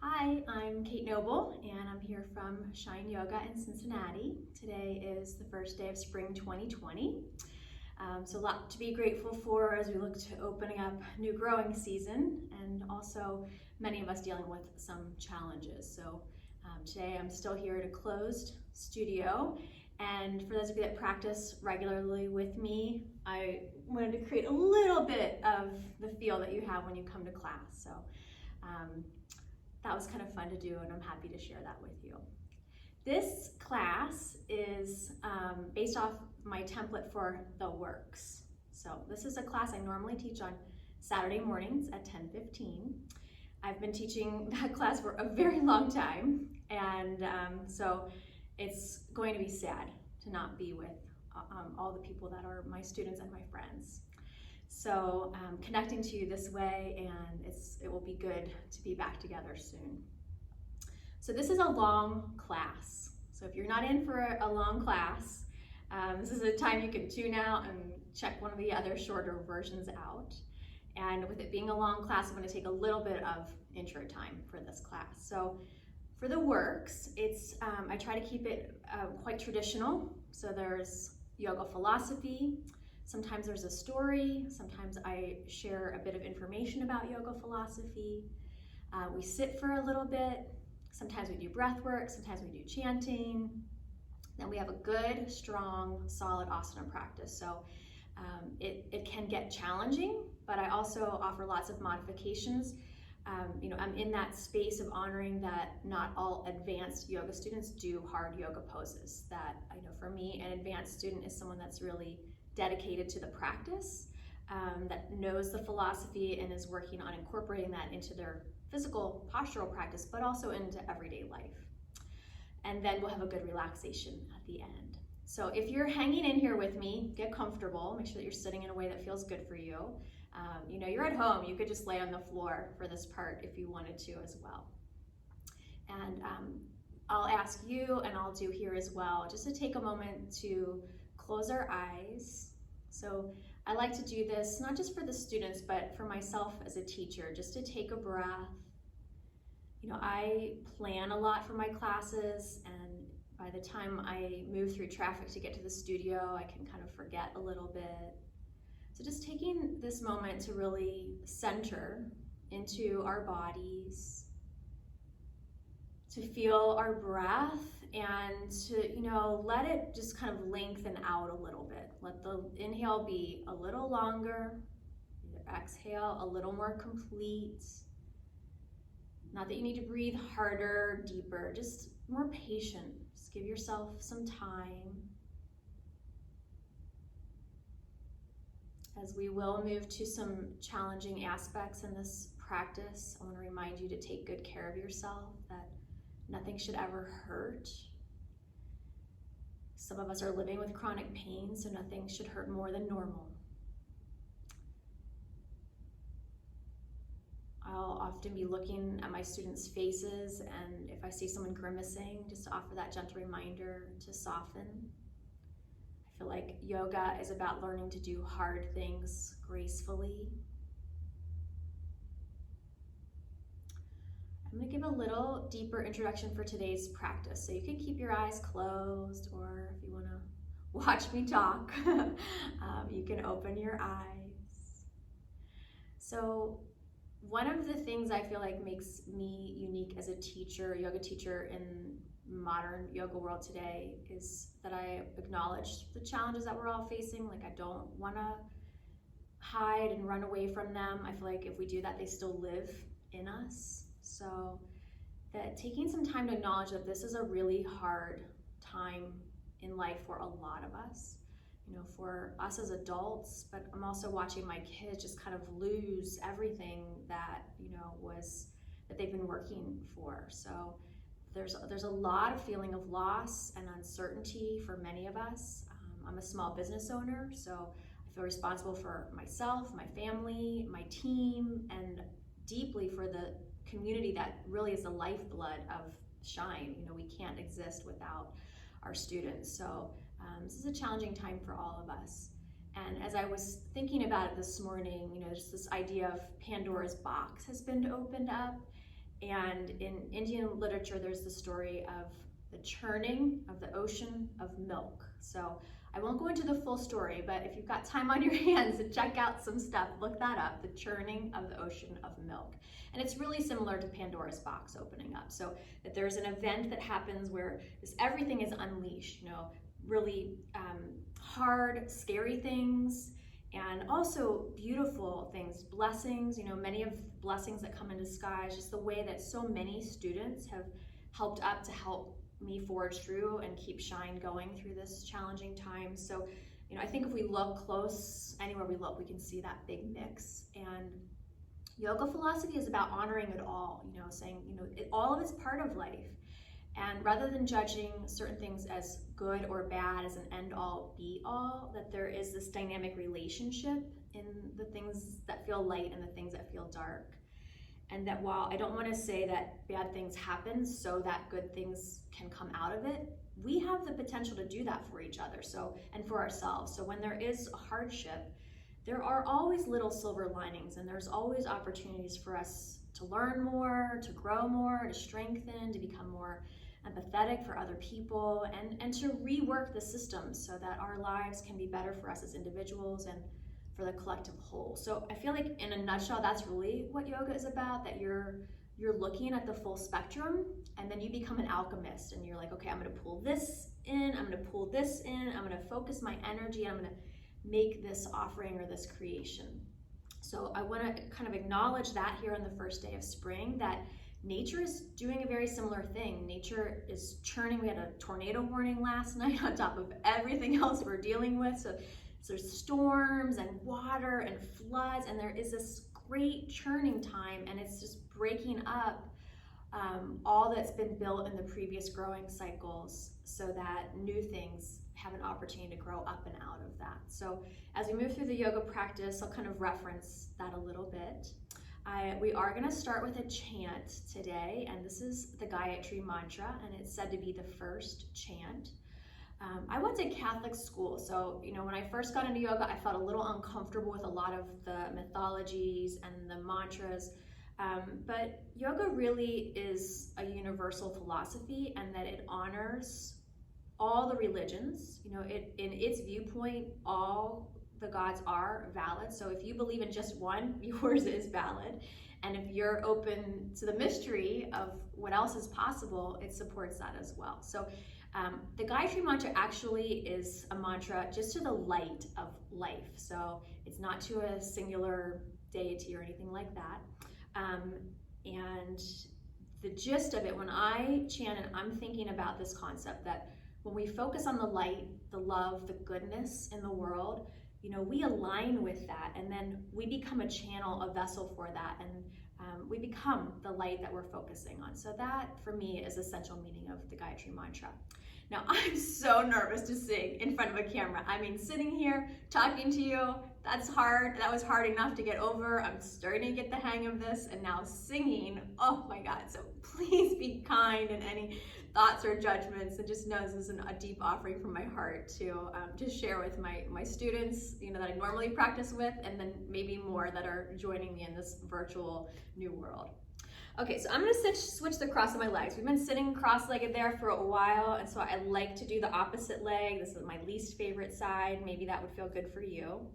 Hi, I'm Kate Noble, and I'm here from Shine Yoga in Cincinnati. Today is the first day of spring 2020. So a lot to be grateful for as we look to opening up new growing season, and also many of us dealing with some challenges. So today I'm still here at a closed studio, and for those of you that practice regularly with me, I wanted to create a little bit of the feel that you have when you come to class. So that was kind of fun to do, and I'm happy to share that with you. This class is based off my template for the works. So this is a class I normally teach on Saturday mornings at 10:15. I've been teaching that class for a very long time, and so it's going to be sad to not be with all the people that are my students and my friends. So connecting to you this way, and it will be good to be back together soon. So this is a long class. So if you're not in for a long class, this is a time you can tune out and check one of the other shorter versions out. And with it being a long class, I'm going to take a little bit of intro time for this class. So for the works, I try to keep it quite traditional. So there's yoga philosophy. Sometimes there's a story, sometimes I share a bit of information about yoga philosophy. We sit for a little bit, sometimes we do breath work, sometimes we do chanting. Then we have a good, strong, solid asana practice. So it can get challenging, but I also offer lots of modifications. I'm in that space of honoring that not all advanced yoga students do hard yoga poses. That I know for me, an advanced student is someone that's really dedicated to the practice, that knows the philosophy and is working on incorporating that into their physical postural practice, but also into everyday life. And then we'll have a good relaxation at the end. So if you're hanging in here with me, get comfortable, make sure that you're sitting in a way that feels good for you. You're at home, you could just lay on the floor for this part if you wanted to as well. And I'll ask you, and I'll do here as well, just to take a moment to close our eyes. So I like to do this not just for the students, but for myself as a teacher, just to take a breath. I plan a lot for my classes, and by the time I move through traffic to get to the studio, I can kind of forget a little bit. So just taking this moment to really center into our bodies, to feel our breath, and to let it just kind of lengthen out a little bit. Let the inhale be a little longer, the exhale a little more complete. Not that you need to breathe harder, deeper, just more patient. Just give yourself some time. As we will move to some challenging aspects in this practice, I want to remind you to take good care of yourself, that nothing should ever hurt. Some of us are living with chronic pain, so nothing should hurt more than normal. I'll often be looking at my students' faces, and if I see someone grimacing, just to offer that gentle reminder to soften. I feel like yoga is about learning to do hard things gracefully. I'm going to give a little deeper introduction for today's practice. So you can keep your eyes closed, or if you want to watch me talk, you can open your eyes. So one of the things I feel like makes me unique as a teacher, yoga teacher in modern yoga world today, is that I acknowledge the challenges that we're all facing. Like, I don't want to hide and run away from them. I feel like if we do that, they still live in us. So that taking some time to acknowledge that this is a really hard time in life for a lot of us, for us as adults, but I'm also watching my kids just kind of lose everything that, that they've been working for. So there's a lot of feeling of loss and uncertainty for many of us. I'm a small business owner, so I feel responsible for myself, my family, my team, and deeply for the community that really is the lifeblood of Shine. We can't exist without our students. So this is a challenging time for all of us. And as I was thinking about it this morning, just this idea of Pandora's box has been opened up. And in Indian literature, there's the story of the churning of the ocean of milk. So I won't go into the full story, but if you've got time on your hands to check out some stuff, look that up, the churning of the ocean of milk. And it's really similar to Pandora's box opening up. So that there's an event that happens where everything is unleashed, really hard, scary things, and also beautiful things, blessings, many of blessings that come in disguise, just the way that so many students have helped up to help me forge through and keep Shine going through this challenging time. So, I think if we look close, anywhere we look, we can see that big mix. And yoga philosophy is about honoring it all, saying, all of it's part of life. And rather than judging certain things as good or bad, as an end-all, be-all, that there is this dynamic relationship in the things that feel light and the things that feel dark. And that while I don't want to say that bad things happen so that good things can come out of it, we have the potential to do that for each other, and for ourselves. So when there is a hardship, there are always little silver linings, and there's always opportunities for us to learn more, to grow more, to strengthen, to become more empathetic for other people, and to rework the system so that our lives can be better for us as individuals and for the collective whole. So I feel like in a nutshell, that's really what yoga is about, that you're looking at the full spectrum, and then you become an alchemist, and you're like, okay, I'm gonna pull this in, I'm gonna pull this in, I'm gonna focus my energy, and I'm gonna make this offering or this creation. So I wanna kind of acknowledge that here on the first day of spring, that nature is doing a very similar thing. Nature is churning. We had a tornado warning last night on top of everything else we're dealing with. So there's storms and water and floods, and there is this great churning time, and it's just breaking up all that's been built in the previous growing cycles so that new things have an opportunity to grow up and out of that. So as we move through the yoga practice, I'll kind of reference that a little bit. We are going to start with a chant today, and this is the Gayatri Mantra, and it's said to be the first chant. I went to Catholic school, so when I first got into yoga, I felt a little uncomfortable with a lot of the mythologies and the mantras, but yoga really is a universal philosophy, and that it honors all the religions. In its viewpoint, all the gods are valid. So if you believe in just one, yours is valid. And if you're open to the mystery of what else is possible, it supports that as well. So the Gayatri Mantra actually is a mantra just to the light of life. So it's not to a singular deity or anything like that. And the gist of it, when I chant and I'm thinking about this concept that when we focus on the light, the love, the goodness in the world, we align with that, and then we become a channel, a vessel for that, and we become the light that we're focusing on. So that, for me, is the essential meaning of the Gayatri Mantra. Now, I'm so nervous to sing in front of a camera. I mean, sitting here, talking to you, that's hard. That was hard enough to get over. I'm starting to get the hang of this, and now singing, oh my God. So please be kind in any thoughts or judgments, and just know this is a deep offering from my heart to share with my students, that I normally practice with, and then maybe more that are joining me in this virtual new world. Okay, so I'm gonna switch the cross of my legs. We've been sitting cross-legged there for a while, and so I like to do the opposite leg. This is my least favorite side. Maybe that would feel good for you.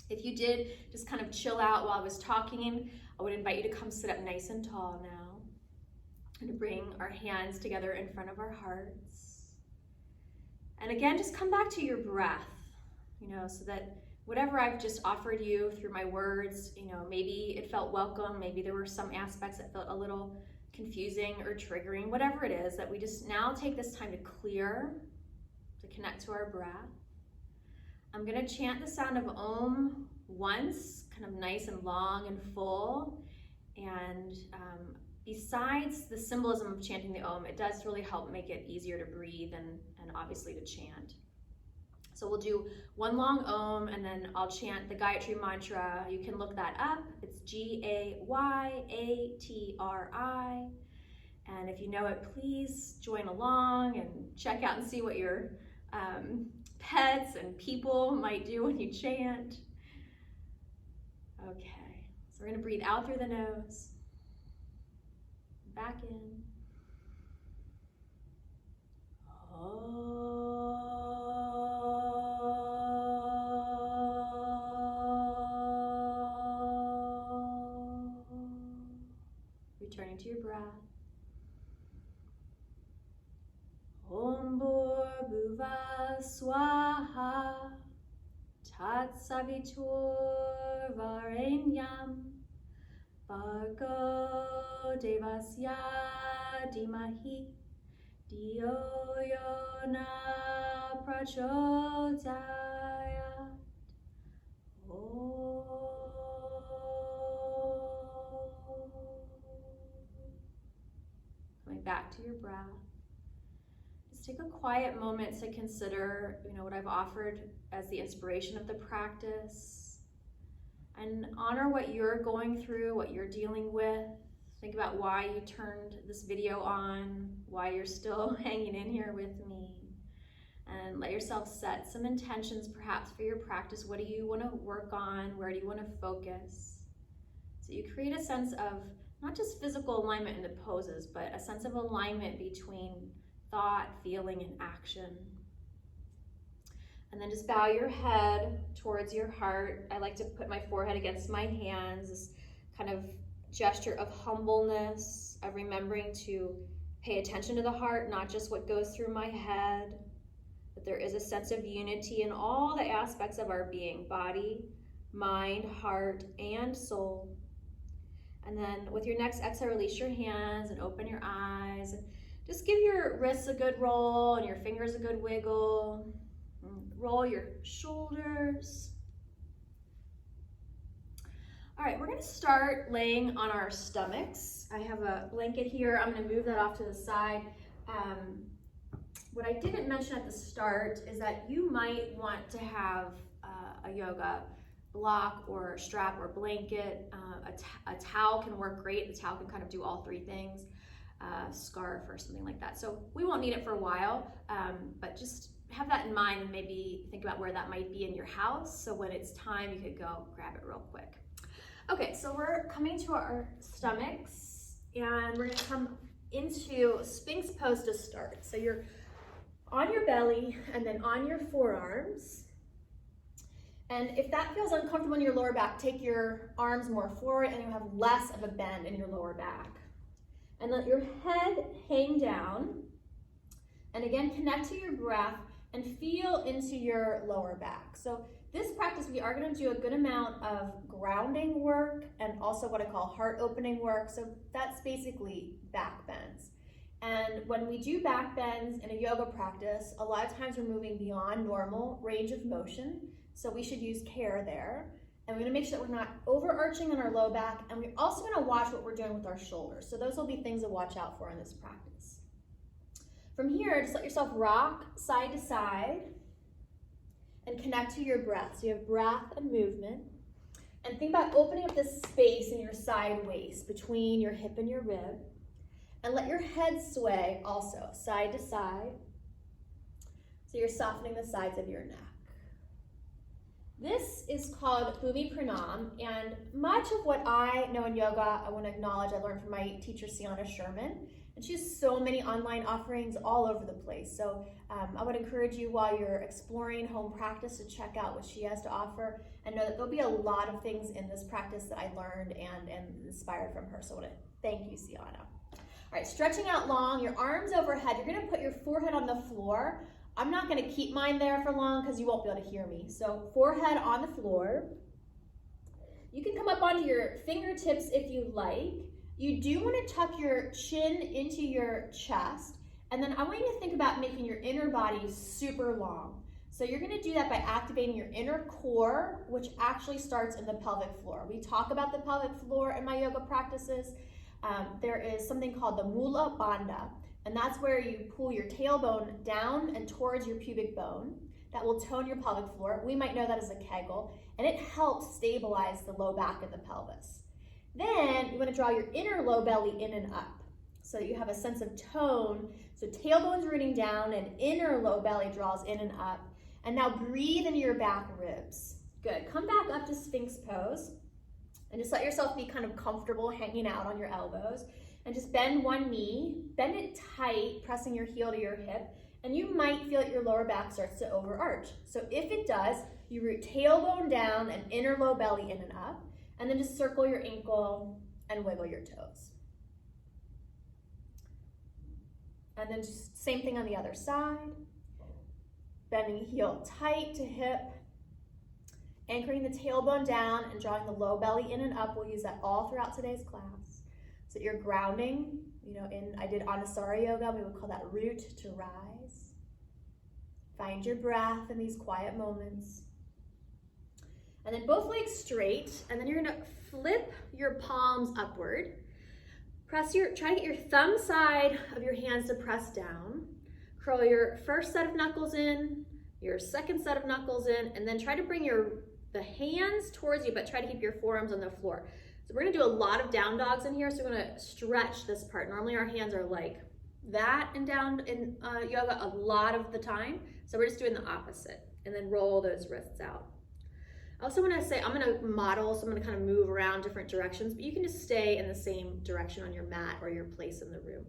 If you did just kind of chill out while I was talking, I would invite you to come sit up nice and tall now, and to bring our hands together in front of our hearts. And again, just come back to your breath, so that whatever I've just offered you through my words, maybe it felt welcome, maybe there were some aspects that felt a little confusing or triggering, whatever it is, that we just now take this time to clear, to connect to our breath. I'm gonna chant the sound of Om once, kind of nice and long and full, and besides the symbolism of chanting the Om, it does really help make it easier to breathe and obviously to chant. So we'll do one long Om, and then I'll chant the Gayatri Mantra. You can look that up. It's Gayatri. And if you know it, please join along and check out and see what your pets and people might do when you chant. Okay, so we're gonna breathe out through the nose, back in. Returning to your breath. Om Bhurbhuva Swaha Tat Savitur Varenyam Bhargo Devasya Dhimahi Dhiyo Yo Na Prachodayat. Coming back to your breath. Just take a quiet moment to consider, what I've offered as the inspiration of the practice, and honor what you're going through, what you're dealing with. Think about why you turned this video on, why you're still hanging in here with me, and let yourself set some intentions perhaps for your practice. What do you want to work on? Where do you want to focus? So you create a sense of not just physical alignment in the poses, but a sense of alignment between thought, feeling, and action. And then just bow your head towards your heart. I like to put my forehead against my hands, this kind of gesture of humbleness, of remembering to pay attention to the heart, not just what goes through my head, but there is a sense of unity in all the aspects of our being, body, mind, heart, and soul. And then with your next exhale, release your hands and open your eyes. Just give your wrists a good roll and your fingers a good wiggle. Roll your shoulders. All right, we're gonna start laying on our stomachs. I have a blanket here. I'm gonna move that off to the side. What I didn't mention at the start is that you might want to have a yoga block or strap or blanket. A towel can work great. The towel can kind of do all three things. Scarf or something like that. So we won't need it for a while, but just have that in mind and maybe think about where that might be in your house. So when it's time, you could go grab it real quick. Okay, so we're coming to our stomachs and we're gonna come into Sphinx pose to start. So you're on your belly and then on your forearms. And if that feels uncomfortable in your lower back, take your arms more forward and you'll have less of a bend in your lower back. And let your head hang down. And again, connect to your breath and feel into your lower back. So this practice, we are gonna do a good amount of grounding work and also what I call heart opening work. So that's basically back bends. And when we do back bends in a yoga practice, a lot of times we're moving beyond normal range of motion. So we should use care there. And we're gonna make sure that we're not overarching on our low back, and we're also gonna watch what we're doing with our shoulders. So those will be things to watch out for in this practice. From here, just let yourself rock side to side and connect to your breath. So you have breath and movement. And think about opening up this space in your side waist between your hip and your rib. And let your head sway also, side to side. So you're softening the sides of your neck. This is called Bhumi Pranam, and much of what I know in yoga, I want to acknowledge, I learned from my teacher, Sienna Sherman, and she has so many online offerings all over the place. So I would encourage you while you're exploring home practice to check out what she has to offer, and know that there'll be a lot of things in this practice that I learned and inspired from her. So I want to thank you, Sienna. All right, stretching out long, your arms overhead. You're gonna put your forehead on the floor. I'm not gonna keep mine there for long because you won't be able to hear me. So forehead on the floor. You can come up onto your fingertips if you like. You do wanna tuck your chin into your chest. And then I want you to think about making your inner body super long. So you're gonna do that by activating your inner core, which actually starts in the pelvic floor. We talk about the pelvic floor in my yoga practices. There is something called the Mula Bandha, and that's where you pull your tailbone down and towards your pubic bone. That will tone your pelvic floor. We might know that as a Kegel, and it helps stabilize the low back and the pelvis. Then you want to draw your inner low belly in and up so that you have a sense of tone. So tailbone's rooting down and inner low belly draws in and up. And now breathe into your back ribs. Good. Come back up to Sphinx pose and just let yourself be kind of comfortable hanging out on your elbows. and just bend one knee, bend it tight, pressing your heel to your hip, and you might feel that your lower back starts to overarch. So if it does, you root tailbone down and inner low belly in and up, and then just circle your ankle and wiggle your toes. And then just same thing on the other side. Bending heel tight to hip, anchoring the tailbone down and drawing the low belly in and up. We'll use that all throughout today's class. So you're grounding, I did Anusara yoga, we would call that root to rise. Find your breath in these quiet moments. And then both legs straight, and then you're gonna flip your palms upward. Try to get your thumb side of your hands to press down. Curl your first set of knuckles in, your second set of knuckles in, and then try to bring the hands towards you, but try to keep your forearms on the floor. So we're gonna do a lot of down dogs in here, so we're gonna stretch this part. Normally our hands are like that in yoga a lot of the time, so we're just doing the opposite, and then roll those wrists out. I also wanna say, I'm gonna model, so I'm gonna kind of move around different directions, but you can just stay in the same direction on your mat or your place in the room.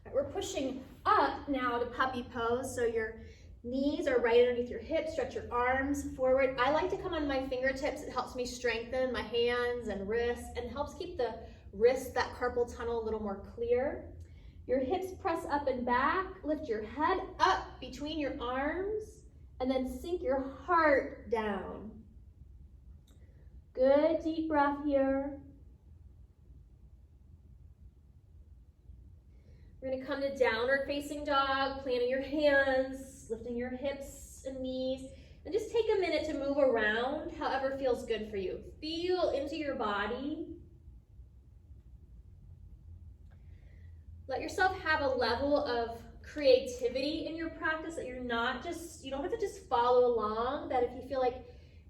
Right, we're pushing up now to puppy pose, so your knees are right underneath your hips, stretch your arms forward. I like to come on my fingertips. It helps me strengthen my hands and wrists and helps keep the wrists, that carpal tunnel, a little more clear. Your hips press up and back, lift your head up between your arms, and then sink your heart down. Good deep breath here. We're gonna come to downward facing dog, planting your hands, lifting your hips and knees, and just take a minute to move around however feels good for you. Feel into your body. Let yourself have a level of creativity in your practice that you don't have to just follow along, that if you feel like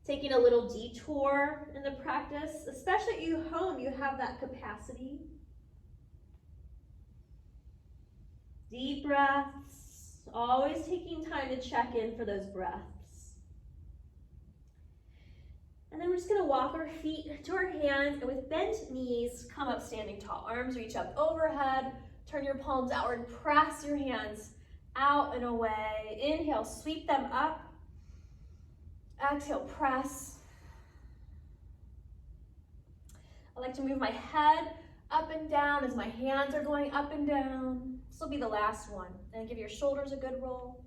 taking a little detour in the practice, especially at you home, you have that capacity. Deep breaths, always taking time to check in for those breaths. And then we're just gonna walk our feet to our hands, and with bent knees, come up standing tall. Arms reach up overhead, turn your palms outward, press your hands out and away. Inhale, sweep them up. Exhale, press. I like to move my head up and down as my hands are going up and down. This will be the last one. And give your shoulders a good roll.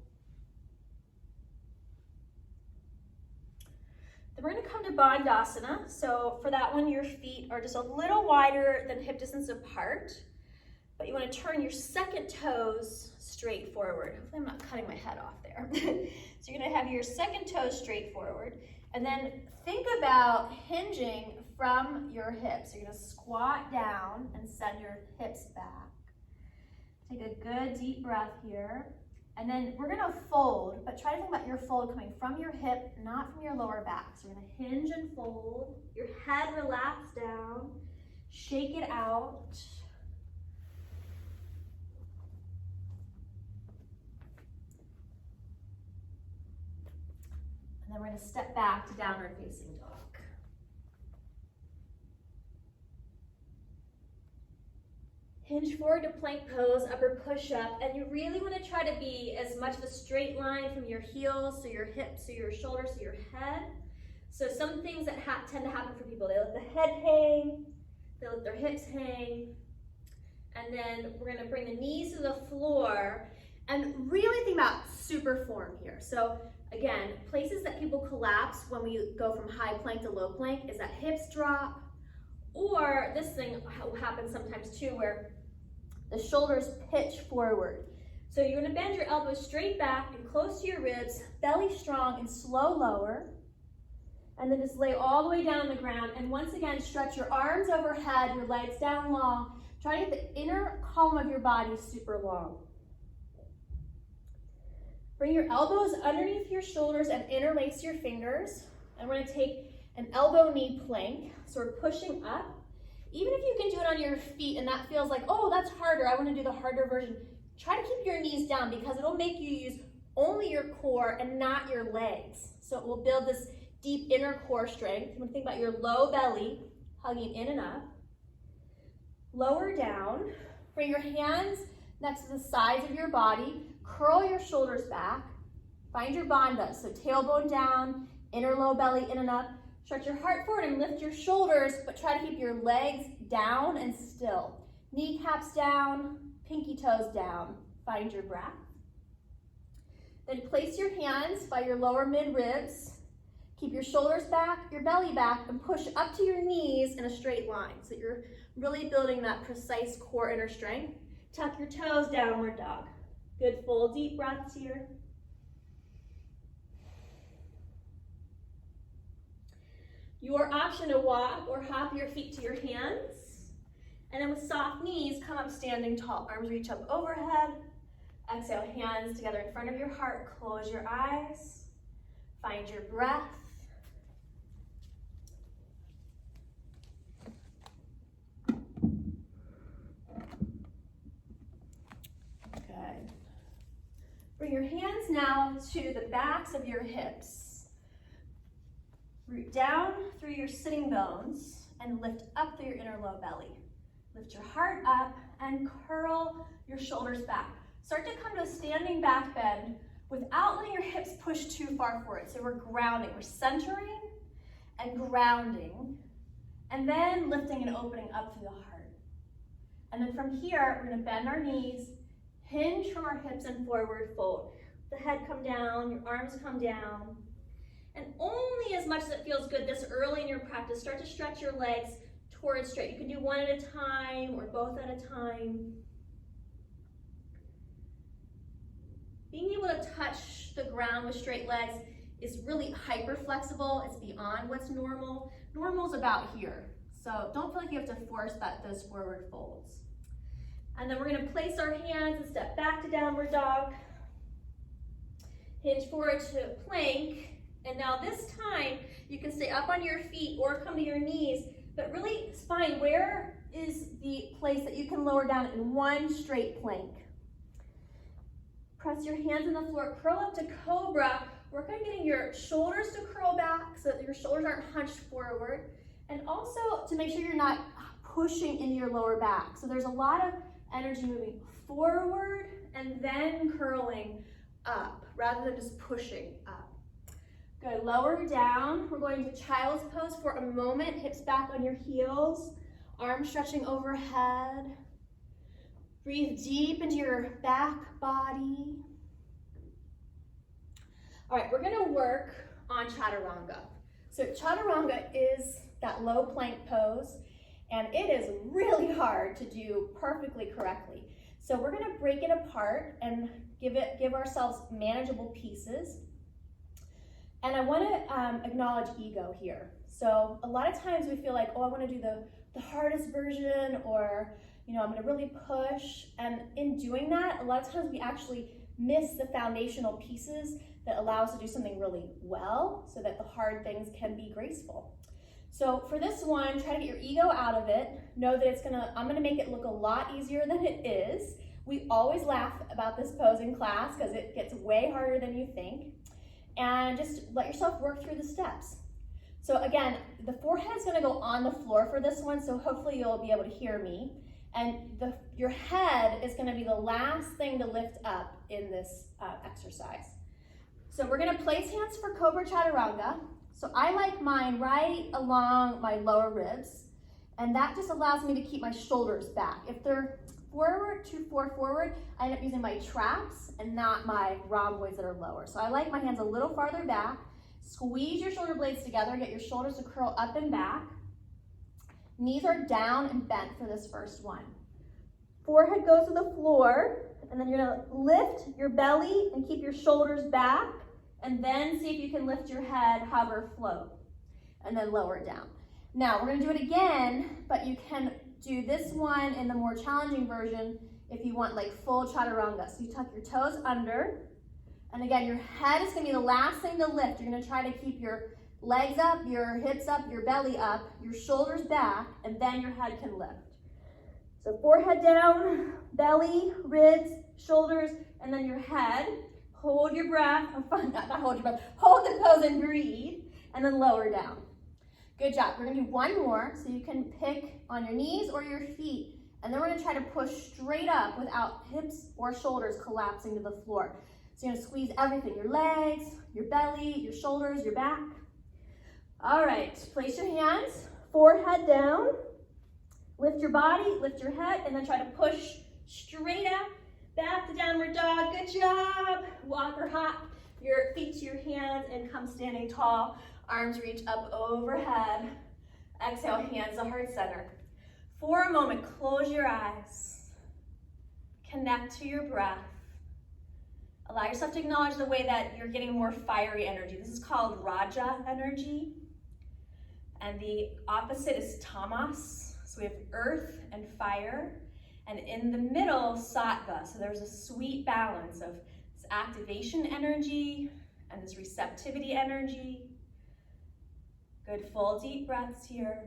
Then we're gonna come to Bandhasana. So for that one, your feet are just a little wider than hip distance apart, but you wanna turn your second toes straight forward. Hopefully I'm not cutting my head off there. So you're gonna have your second toe straight forward, and then think about hinging from your hips. You're gonna squat down and send your hips back. Take a good deep breath here. And then we're gonna fold, but try to think about your fold coming from your hip, not from your lower back. So we're gonna hinge and fold. Your head relax down. Shake it out. And then we're gonna step back to downward facing dog. Hinge forward to plank pose, upper push-up, and you really want to try to be as much of a straight line from your heels to your hips to your shoulders to your head. So some things that tend to happen for people, they let the head hang, they let their hips hang, and then we're going to bring the knees to the floor and really think about super form here. So again, places that people collapse when we go from high plank to low plank is that hips drop, or this thing happens sometimes too where the shoulders pitch forward. So you're gonna bend your elbows straight back and close to your ribs, belly strong and slow lower. And then just lay all the way down on the ground. And once again, stretch your arms overhead, your legs down long. Try to get the inner column of your body super long. Bring your elbows underneath your shoulders and interlace your fingers. And we're gonna take an elbow knee plank. So we're pushing up. Even if you can do it on your feet and that feels like, oh, that's harder, I wanna do the harder version, try to keep your knees down because it'll make you use only your core and not your legs. So it will build this deep inner core strength. You wanna think about your low belly hugging in and up. Lower down, bring your hands next to the sides of your body, curl your shoulders back, find your bandha, so tailbone down, inner low belly in and up. Stretch your heart forward and lift your shoulders, but try to keep your legs down and still. Kneecaps down, pinky toes down. Find your breath. Then place your hands by your lower mid ribs. Keep your shoulders back, your belly back, and push up to your knees in a straight line. So you're really building that precise core inner strength. Tuck your toes, downward dog. Good full deep breaths here. Your option to walk or hop your feet to your hands. And then with soft knees, come up standing tall. Arms reach up overhead. Exhale, hands together in front of your heart. Close your eyes. Find your breath. Good. Bring your hands now to the backs of your hips. Root down through your sitting bones and lift up through your inner low belly. Lift your heart up and curl your shoulders back. Start to come to a standing back bend without letting your hips push too far forward. So we're grounding, we're centering and grounding, and then lifting and opening up through the heart. And then from here, we're gonna bend our knees, hinge from our hips and forward fold. The head come down, your arms come down. And only as much as it feels good this early in your practice, start to stretch your legs towards straight. You can do one at a time or both at a time. Being able to touch the ground with straight legs is really hyper flexible. It's beyond what's normal. Normal's about here. So don't feel like you have to force those forward folds. And then we're gonna place our hands and step back to downward dog. Hinge forward to plank. And now this time, you can stay up on your feet or come to your knees, but really find where is the place that you can lower down in one straight plank. Press your hands on the floor, curl up to cobra. Work on getting your shoulders to curl back so that your shoulders aren't hunched forward. And also to make sure you're not pushing into your lower back. So there's a lot of energy moving forward and then curling up rather than just pushing up. Good, lower down. We're going to child's pose for a moment. Hips back on your heels, arms stretching overhead. Breathe deep into your back body. All right, we're gonna work on chaturanga. So chaturanga is that low plank pose, and it is really hard to do perfectly correctly. So we're gonna break it apart and give ourselves manageable pieces. And I wanna acknowledge ego here. So a lot of times we feel like, oh, I wanna do the hardest version, or I'm gonna really push. And in doing that, a lot of times we actually miss the foundational pieces that allow us to do something really well so that the hard things can be graceful. So for this one, try to get your ego out of it. Know that I'm gonna make it look a lot easier than it is. We always laugh about this pose in class because it gets way harder than you think. And just let yourself work through the steps. So again, the forehead's gonna go on the floor for this one, so hopefully you'll be able to hear me. And your head is gonna be the last thing to lift up in this exercise. So we're gonna place hands for Cobra Chaturanga. So I like mine right along my lower ribs, and that just allows me to keep my shoulders back. If they're too far forward, I end up using my traps and not my rhomboids that are lower. So I like my hands a little farther back. Squeeze your shoulder blades together, get your shoulders to curl up and back. Knees are down and bent for this first one. Forehead goes to the floor, and then you're gonna lift your belly and keep your shoulders back, and then see if you can lift your head, hover, float, and then lower it down. Now, we're gonna do it again, but you can do this one in the more challenging version if you want like full chaturanga. So you tuck your toes under, and again, your head is gonna be the last thing to lift. You're gonna try to keep your legs up, your hips up, your belly up, your shoulders back, and then your head can lift. So forehead down, belly, ribs, shoulders, and then your head. Hold your breath, not hold your breath, hold the pose and breathe, and then lower down. Good job. We're gonna do one more, so you can pick on your knees or your feet And then we're gonna try to push straight up without hips or shoulders collapsing to the floor. So you're gonna squeeze everything, your legs, your belly, your shoulders, your back. All right, place your hands, forehead down. Lift your body, lift your head, and then try to push straight up, back to downward dog. Good job. Walk or hop your feet to your hands and come standing tall. Arms reach up overhead. Exhale, hands to heart center. For a moment, close your eyes. Connect to your breath. Allow yourself to acknowledge the way that you're getting more fiery energy. This is called Raja energy. And the opposite is Tamas. So we have earth and fire. And in the middle, Sattva. So there's a sweet balance of this activation energy and this receptivity energy. Good, full deep breaths here.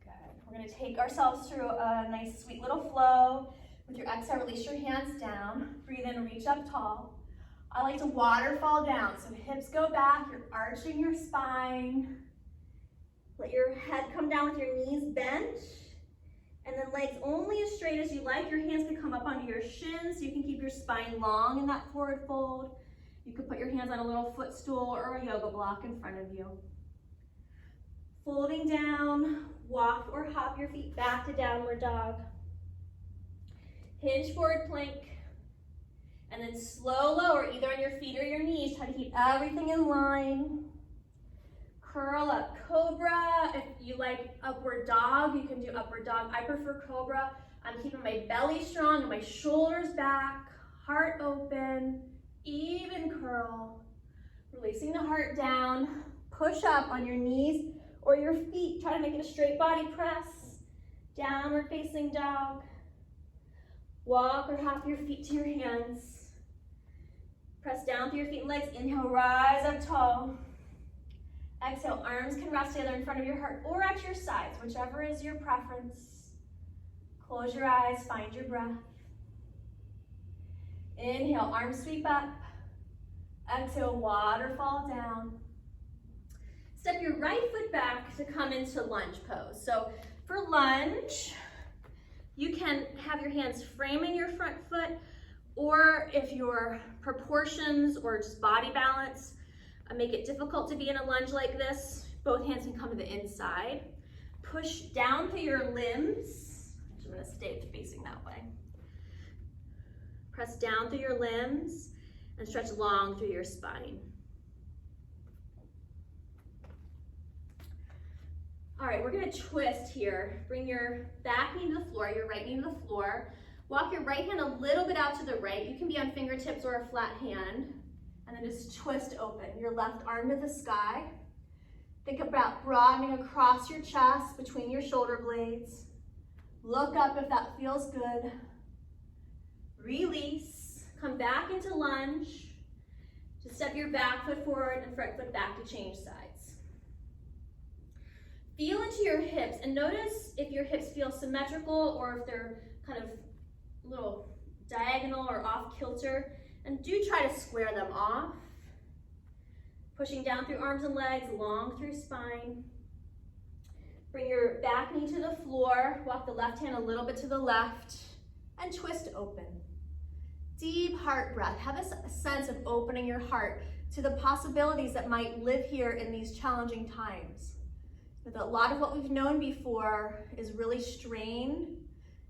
Good. We're gonna take ourselves through a nice, sweet little flow. With your exhale, release your hands down. Breathe in, reach up tall. I like to waterfall down. So hips go back, you're arching your spine. Let your head come down with your knees bent. And then legs only as straight as you like. Your hands can come up onto your shins so you can keep your spine long in that forward fold. You could put your hands on a little footstool or a yoga block in front of you. Folding down, walk or hop your feet back to downward dog. Hinge forward plank. And then slow lower, either on your feet or your knees. Try to keep everything in line. Curl up, cobra. If you like upward dog, you can do upward dog. I prefer cobra. I'm keeping my belly strong and my shoulders back, heart open, even curl. Releasing the heart down. Push up on your knees or your feet. Try to make it a straight body press. Downward facing dog. Walk or hop your feet to your hands. Press down through your feet and legs. Inhale, rise up tall. Exhale, arms can rest together in front of your heart or at your sides, whichever is your preference. Close your eyes, find your breath. Inhale, arms sweep up. Exhale, waterfall down. Step your right foot back to come into lunge pose. So for lunge, you can have your hands framing your front foot, or if your proportions or just body balance make it difficult to be in a lunge like this, both hands can come to the inside. Push down through your limbs. I'm gonna stay facing that way. Press down through your limbs and stretch long through your spine. All right, we're gonna twist here. Bring your back knee to the floor, your right knee to the floor. Walk your right hand a little bit out to the right. You can be on fingertips or a flat hand. And then just twist open. Your left arm to the sky. Think about broadening across your chest between your shoulder blades. Look up if that feels good. Release. Come back into lunge. Just step your back foot forward and front foot back to change sides. Feel into your hips and notice if your hips feel symmetrical or if they're kind of a little diagonal or off kilter. And do try to square them off. Pushing down through arms and legs, long through spine. Bring your back knee to the floor. Walk the left hand a little bit to the left and twist open. Deep heart breath. Have a sense of opening your heart to the possibilities that might live here in these challenging times. But a lot of what we've known before is really strained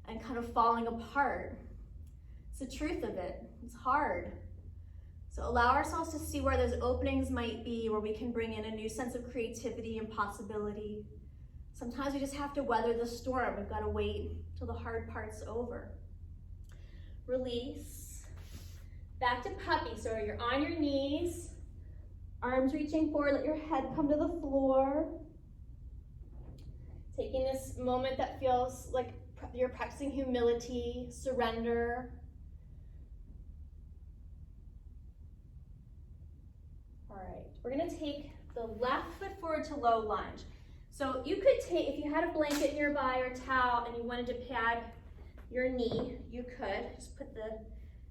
and kind of falling apart. It's the truth of it. It's hard. So allow ourselves to see where those openings might be, where we can bring in a new sense of creativity and possibility. Sometimes we just have to weather the storm. We've got to wait till the hard part's over. Release. Back to puppy. So you're on your knees, arms reaching forward, let your head come to the floor. Taking this moment that feels like you're practicing humility, surrender. All right, we're gonna take the left foot forward to low lunge. So you could take, if you had a blanket nearby or a towel and you wanted to pad your knee, you could just put the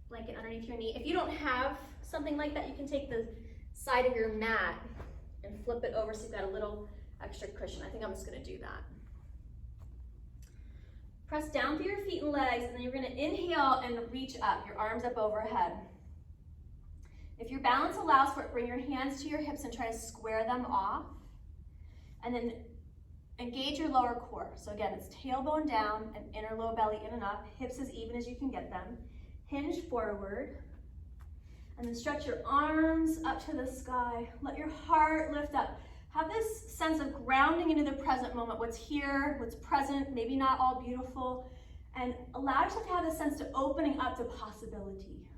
blanket underneath your knee. If you don't have something like that, you can take the side of your mat and flip it over so you've got a little extra cushion. I think I'm just gonna do that. Press down through your feet and legs, and then you're gonna inhale and reach up, your arms up overhead. If your balance allows for it, bring your hands to your hips and try to square them off. And then engage your lower core. So again, it's tailbone down and inner low belly in and up, hips as even as you can get them. Hinge forward. And then stretch your arms up to the sky. Let your heart lift up. Have this sense of grounding into the present moment, what's here, what's present, maybe not all beautiful, and allow yourself to have this sense of opening up to possibility.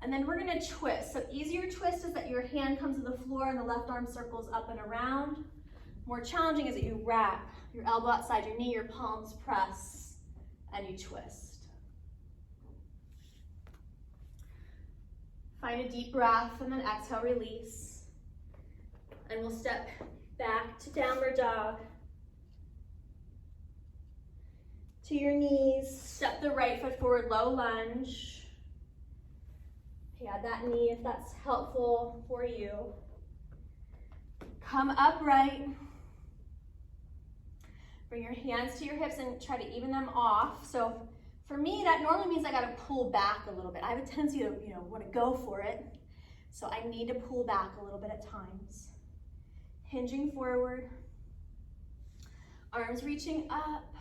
And then we're gonna twist. So easier twist is that your hand comes to the floor and the left arm circles up and around. More challenging is that you wrap your elbow outside your knee, your palms press, and you twist. Find a deep breath and then exhale, release. And we'll step back to downward dog. To your knees, step the right foot forward, low lunge. Add that knee if that's helpful for you. Come upright. Bring your hands to your hips and try to even them off. So for me, that normally means I gotta pull back a little bit. I have a tendency to, want to go for it. So I need to pull back a little bit at times. Hinging forward, arms reaching up,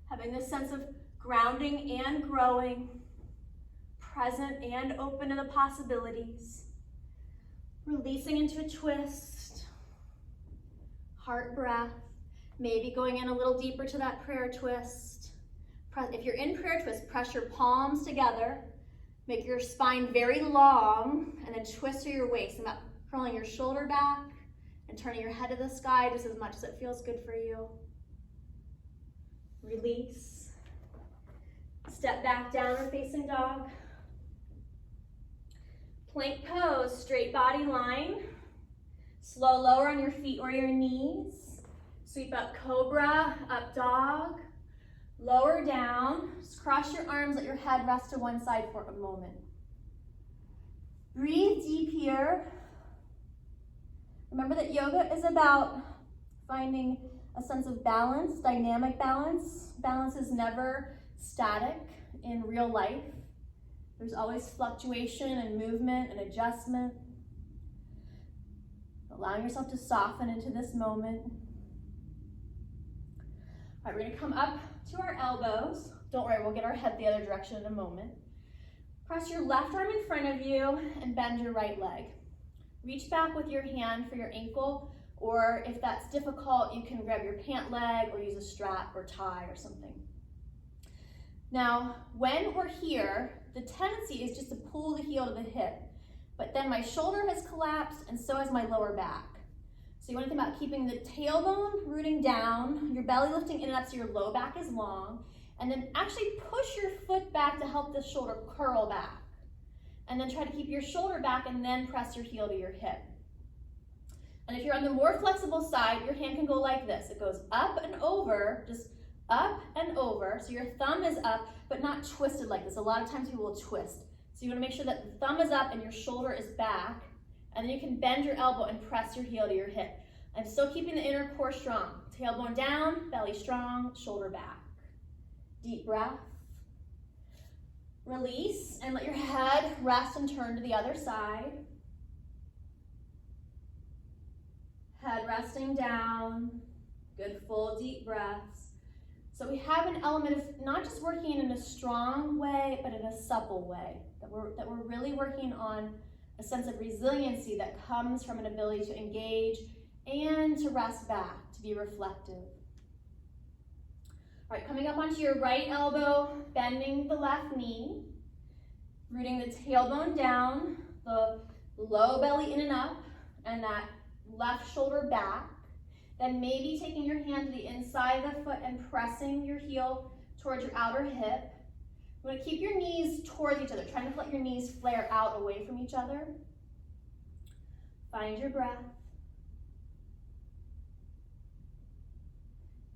having this sense of grounding and growing, present and open to the possibilities, releasing into a twist, heart breath, maybe going in a little deeper to that prayer twist. If you're in prayer twist, press your palms together, make your spine very long, and then twist through your waist, about curling your shoulder back, and turning your head to the sky just as much as it feels good for you. Release. Step back, downward facing dog. Plank pose, straight body line. Slow lower on your feet or your knees. Sweep up cobra, up dog. Lower down, just cross your arms, let your head rest to one side for a moment. Breathe deep here. Remember that yoga is about finding a sense of balance, dynamic balance. Balance is never static in real life. There's always fluctuation and movement and adjustment. Allowing yourself to soften into this moment. All right, we're gonna come up to our elbows. Don't worry, we'll get our head the other direction in a moment. Press your left arm in front of you and bend your right leg. Reach back with your hand for your ankle, or if that's difficult, you can grab your pant leg or use a strap or tie or something. Now, when we're here, the tendency is just to pull the heel to the hip, but then my shoulder has collapsed and so has my lower back. So you want to think about keeping the tailbone rooting down, your belly lifting in and up so your low back is long, and then actually push your foot back to help the shoulder curl back. And then try to keep your shoulder back and then press your heel to your hip. And if you're on the more flexible side, your hand can go like this. It goes up and over, just up and over. So your thumb is up, but not twisted like this. A lot of times people will twist. So you want to make sure that the thumb is up and your shoulder is back. And then you can bend your elbow and press your heel to your hip. I'm still keeping the inner core strong. Tailbone down, belly strong, shoulder back. Deep breath. Release and let your head rest and turn to the other side. Head resting down. Good full deep breaths. So we have an element of not just working in a strong way, but in a supple way. That we're really working on a sense of resiliency that comes from an ability to engage and to rest back, to be reflective. All right, coming up onto your right elbow, bending the left knee, rooting the tailbone down, the low belly in and up, and that left shoulder back. Then maybe taking your hand to the inside of the foot and pressing your heel towards your outer hip. You want to keep your knees towards each other, trying to let your knees flare out away from each other. Find your breath.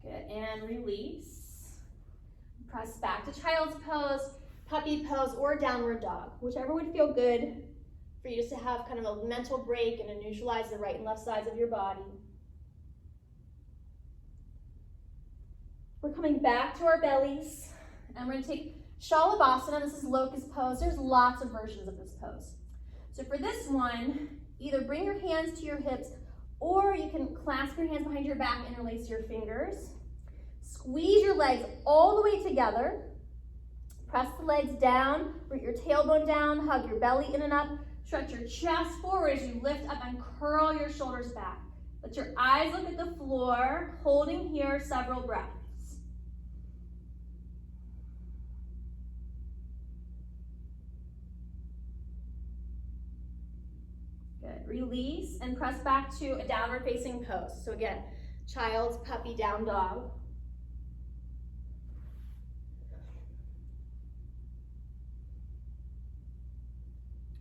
Good, and release. Press back to child's pose, puppy pose, or downward dog, whichever would feel good for you just to have kind of a mental break and to neutralize the right and left sides of your body. We're coming back to our bellies, and we're gonna take Shalabhasana. This is locust pose. There's lots of versions of this pose. So for this one, either bring your hands to your hips, or you can clasp your hands behind your back, interlace your fingers. Squeeze your legs all the way together. Press the legs down, root your tailbone down, hug your belly in and up. Stretch your chest forward as you lift up and curl your shoulders back. Let your eyes look at the floor, holding here several breaths. Good. Release and press back to a downward facing pose. So again, child's puppy down dog.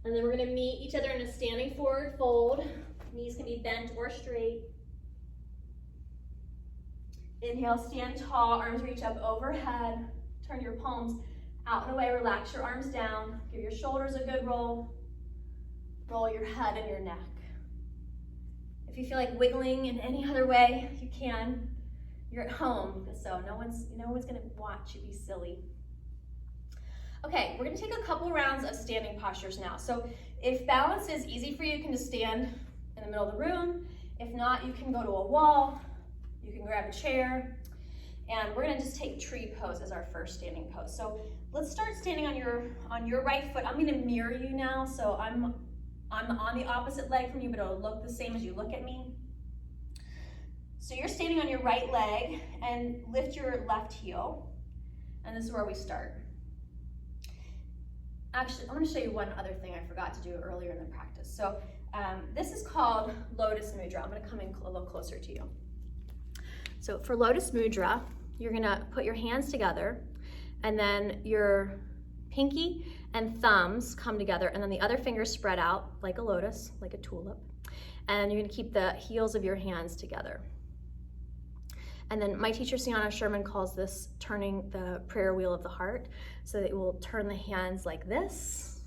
And then we're going to meet each other in a standing forward fold. Knees can be bent or straight. Inhale, stand tall, arms reach up overhead. Turn your palms out and away, relax your arms down. Give your shoulders a good roll. Roll your head and your neck. If you feel like wiggling in any other way, you can. You're at home, so no one's going to watch you be silly. Okay, we're gonna take a couple rounds of standing postures now. So if balance is easy for you, you can just stand in the middle of the room. If not, you can go to a wall, you can grab a chair, and we're gonna just take tree pose as our first standing pose. So let's start standing on your right foot. I'm gonna mirror you now, so I'm on the opposite leg from you, but it'll look the same as you look at me. So you're standing on your right leg and lift your left heel, and this is where we start. Actually, I'm going to show you one other thing I forgot to do earlier in the practice. So this is called Lotus Mudra. I'm going to come in a little closer to you. So for Lotus Mudra, you're going to put your hands together, and then your pinky and thumbs come together, and then the other fingers spread out like a lotus, like a tulip. And you're going to keep the heels of your hands together. And then my teacher, Sienna Sherman, calls this turning the prayer wheel of the heart. So that we'll turn the hands like this.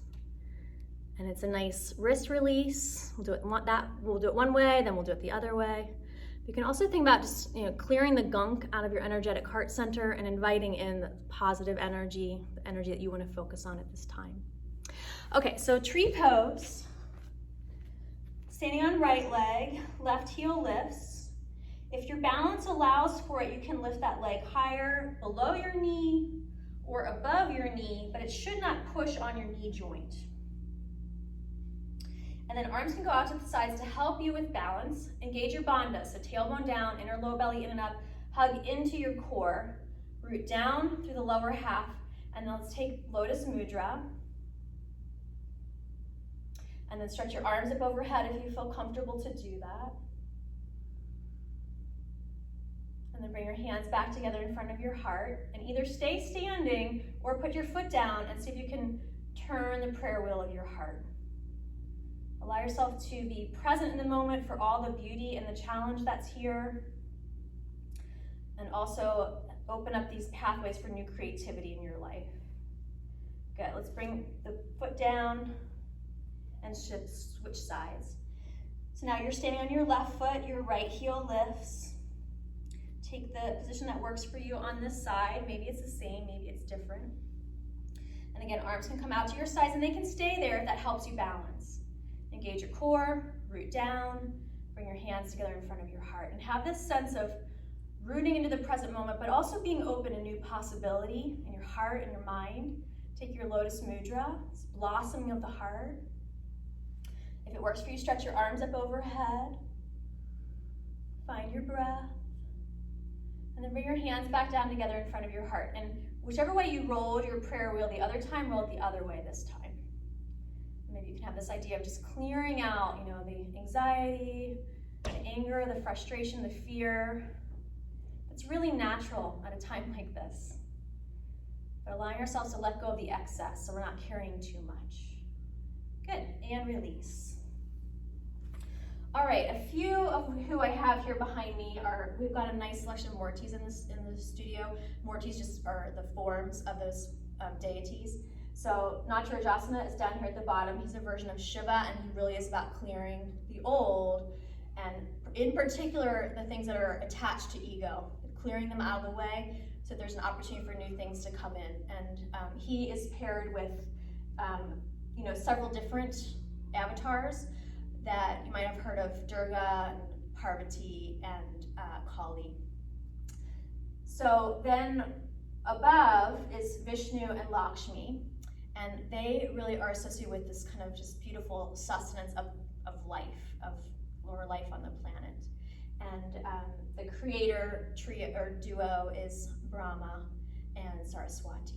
And it's a nice wrist release. We'll do it one way, then we'll do it the other way. You can also think about just clearing the gunk out of your energetic heart center and inviting in the positive energy, the energy that you want to focus on at this time. Okay, so tree pose. Standing on right leg, left heel lifts. If your balance allows for it, you can lift that leg higher below your knee or above your knee, but it should not push on your knee joint. And then arms can go out to the sides to help you with balance. Engage your bandha, so tailbone down, inner low belly in and up, hug into your core, root down through the lower half, and then let's take Lotus Mudra. And then stretch your arms up overhead if you feel comfortable to do that. And then bring your hands back together in front of your heart, and either stay standing or put your foot down and see if you can turn the prayer wheel of your heart. Allow yourself to be present in the moment for all the beauty and the challenge that's here. And also open up these pathways for new creativity in your life. Good, let's bring the foot down and switch sides. So now you're standing on your left foot, your right heel lifts. Take the position that works for you on this side. Maybe it's the same, maybe it's different. And again, arms can come out to your sides and they can stay there if that helps you balance. Engage your core, root down, bring your hands together in front of your heart, and have this sense of rooting into the present moment, but also being open to new possibility in your heart and your mind. Take your Lotus Mudra, it's blossoming of the heart. If it works for you, stretch your arms up overhead. Find your breath. And then bring your hands back down together in front of your heart. And whichever way you rolled your prayer wheel the other time, roll it the other way this time. Maybe you can have this idea of just clearing out, the anxiety, the anger, the frustration, the fear. It's really natural at a time like this. But allowing ourselves to let go of the excess so we're not carrying too much. Good, and release. All right, a few of who I have here behind me we've got a nice selection of Murtis in the studio. Murtis just are the forms of those deities. So Natarajasana is down here at the bottom. He's a version of Shiva, and he really is about clearing the old, and in particular, the things that are attached to ego. It clearing them out of the way so there's an opportunity for new things to come in. And he is paired with several different avatars that you might have heard of: Durga, and Parvati, and Kali. So then above is Vishnu and Lakshmi, and they really are associated with this kind of just beautiful sustenance of life, of lower life on the planet. And the creator trio or duo is Brahma and Saraswati.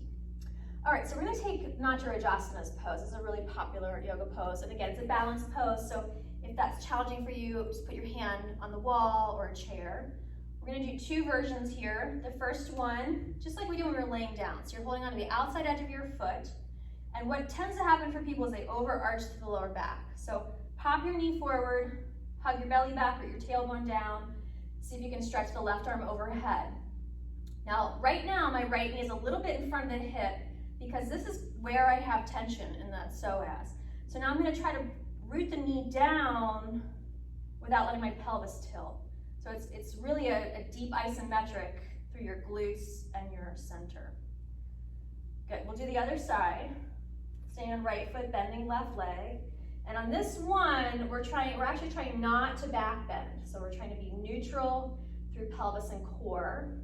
All right, so we're gonna take Natarajasana's pose. It's a really popular yoga pose, and again, it's a balanced pose, so if that's challenging for you, just put your hand on the wall or a chair. We're gonna do two versions here. The first one, just like we do when we're laying down. So you're holding onto the outside edge of your foot, and what tends to happen for people is they overarch to the lower back. So pop your knee forward, hug your belly back or your tailbone down. See if you can stretch the left arm overhead. Now, right now, my right knee is a little bit in front of the hip because this is where I have tension in that psoas. So now I'm gonna try to root the knee down without letting my pelvis tilt. So it's really a deep isometric through your glutes and your center. Good, we'll do the other side. Staying on right foot, bending left leg. And on this one, we're actually trying not to back bend. So we're trying to be neutral through pelvis and core.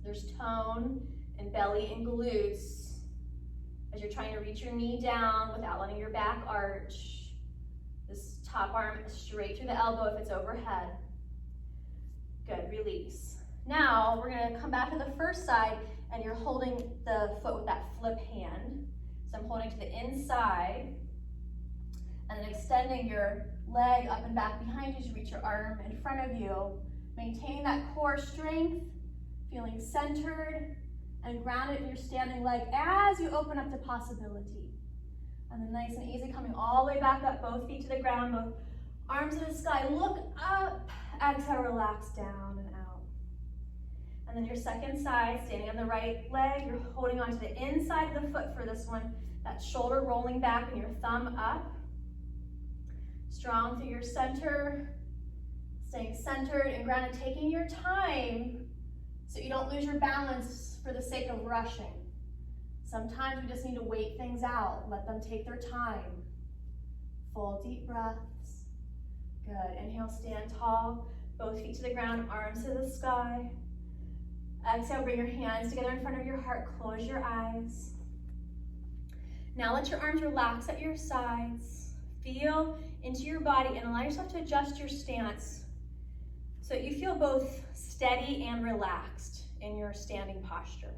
There's tone in belly and glutes as you're trying to reach your knee down without letting your back arch. This top arm straight through the elbow if it's overhead. Good, release. Now we're gonna come back to the first side and you're holding the foot with that flip hand. So I'm holding to the inside and then extending your leg up and back behind you to reach your arm in front of you. Maintaining that core strength, feeling centered and grounded in your standing leg as you open up to possibility. And then nice and easy, coming all the way back up, both feet to the ground, both arms to the sky. Look up, exhale, relax down and out. And then your second side, standing on the right leg, you're holding onto the inside of the foot for this one, that shoulder rolling back and your thumb up. Strong through your center, staying centered and grounded, taking your time so you don't lose your balance for the sake of rushing. Sometimes we just need to wait things out, let them take their time. Full deep breaths. Good, inhale, stand tall, both feet to the ground, arms to the sky. Exhale, bring your hands together in front of your heart, close your eyes. Now let your arms relax at your sides. Feel into your body and allow yourself to adjust your stance so that you feel both steady and relaxed in your standing posture.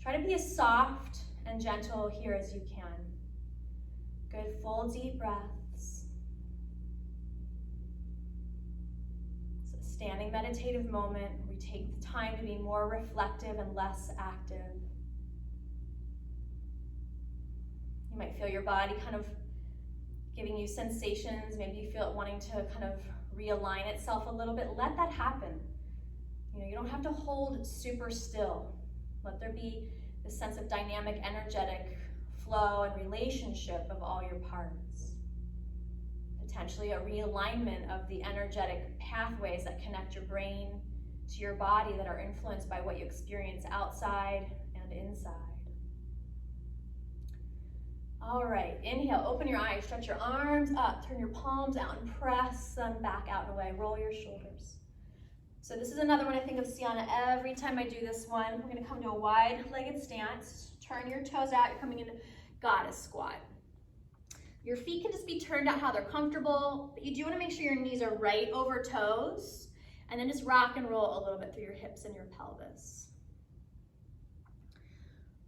Try to be as soft and gentle here as you can. Good, full deep breaths. It's a standing meditative moment. We take the time to be more reflective and less active. You might feel your body kind of giving you sensations. Maybe you feel it wanting to kind of realign itself a little bit. Let that happen. You don't have to hold super still. Let there be this sense of dynamic, energetic flow and relationship of all your parts. Potentially a realignment of the energetic pathways that connect your brain to your body that are influenced by what you experience outside and inside. All right, inhale, open your eyes, stretch your arms up, turn your palms out and press them back out and away, roll your shoulders. So this is another one I think of Sienna every time I do this one. We're gonna come to a wide-legged stance, turn your toes out, you're coming into goddess squat. Your feet can just be turned out how they're comfortable, but you do wanna make sure your knees are right over toes, and then just rock and roll a little bit through your hips and your pelvis.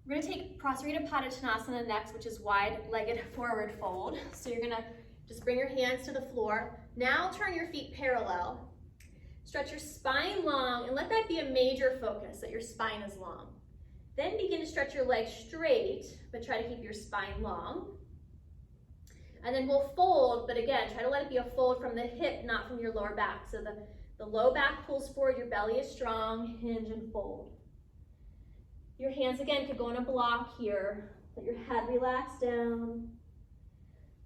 We're gonna take Prasarita Padottanasana next, which is wide-legged forward fold. So you're gonna just bring your hands to the floor. Now turn your feet parallel. Stretch your spine long and let that be a major focus, that your spine is long. Then begin to stretch your legs straight, but try to keep your spine long. And then we'll fold, but again, try to let it be a fold from the hip, not from your lower back. So the low back pulls forward, your belly is strong, hinge and fold. Your hands again could go in a block here. Let your head relax down.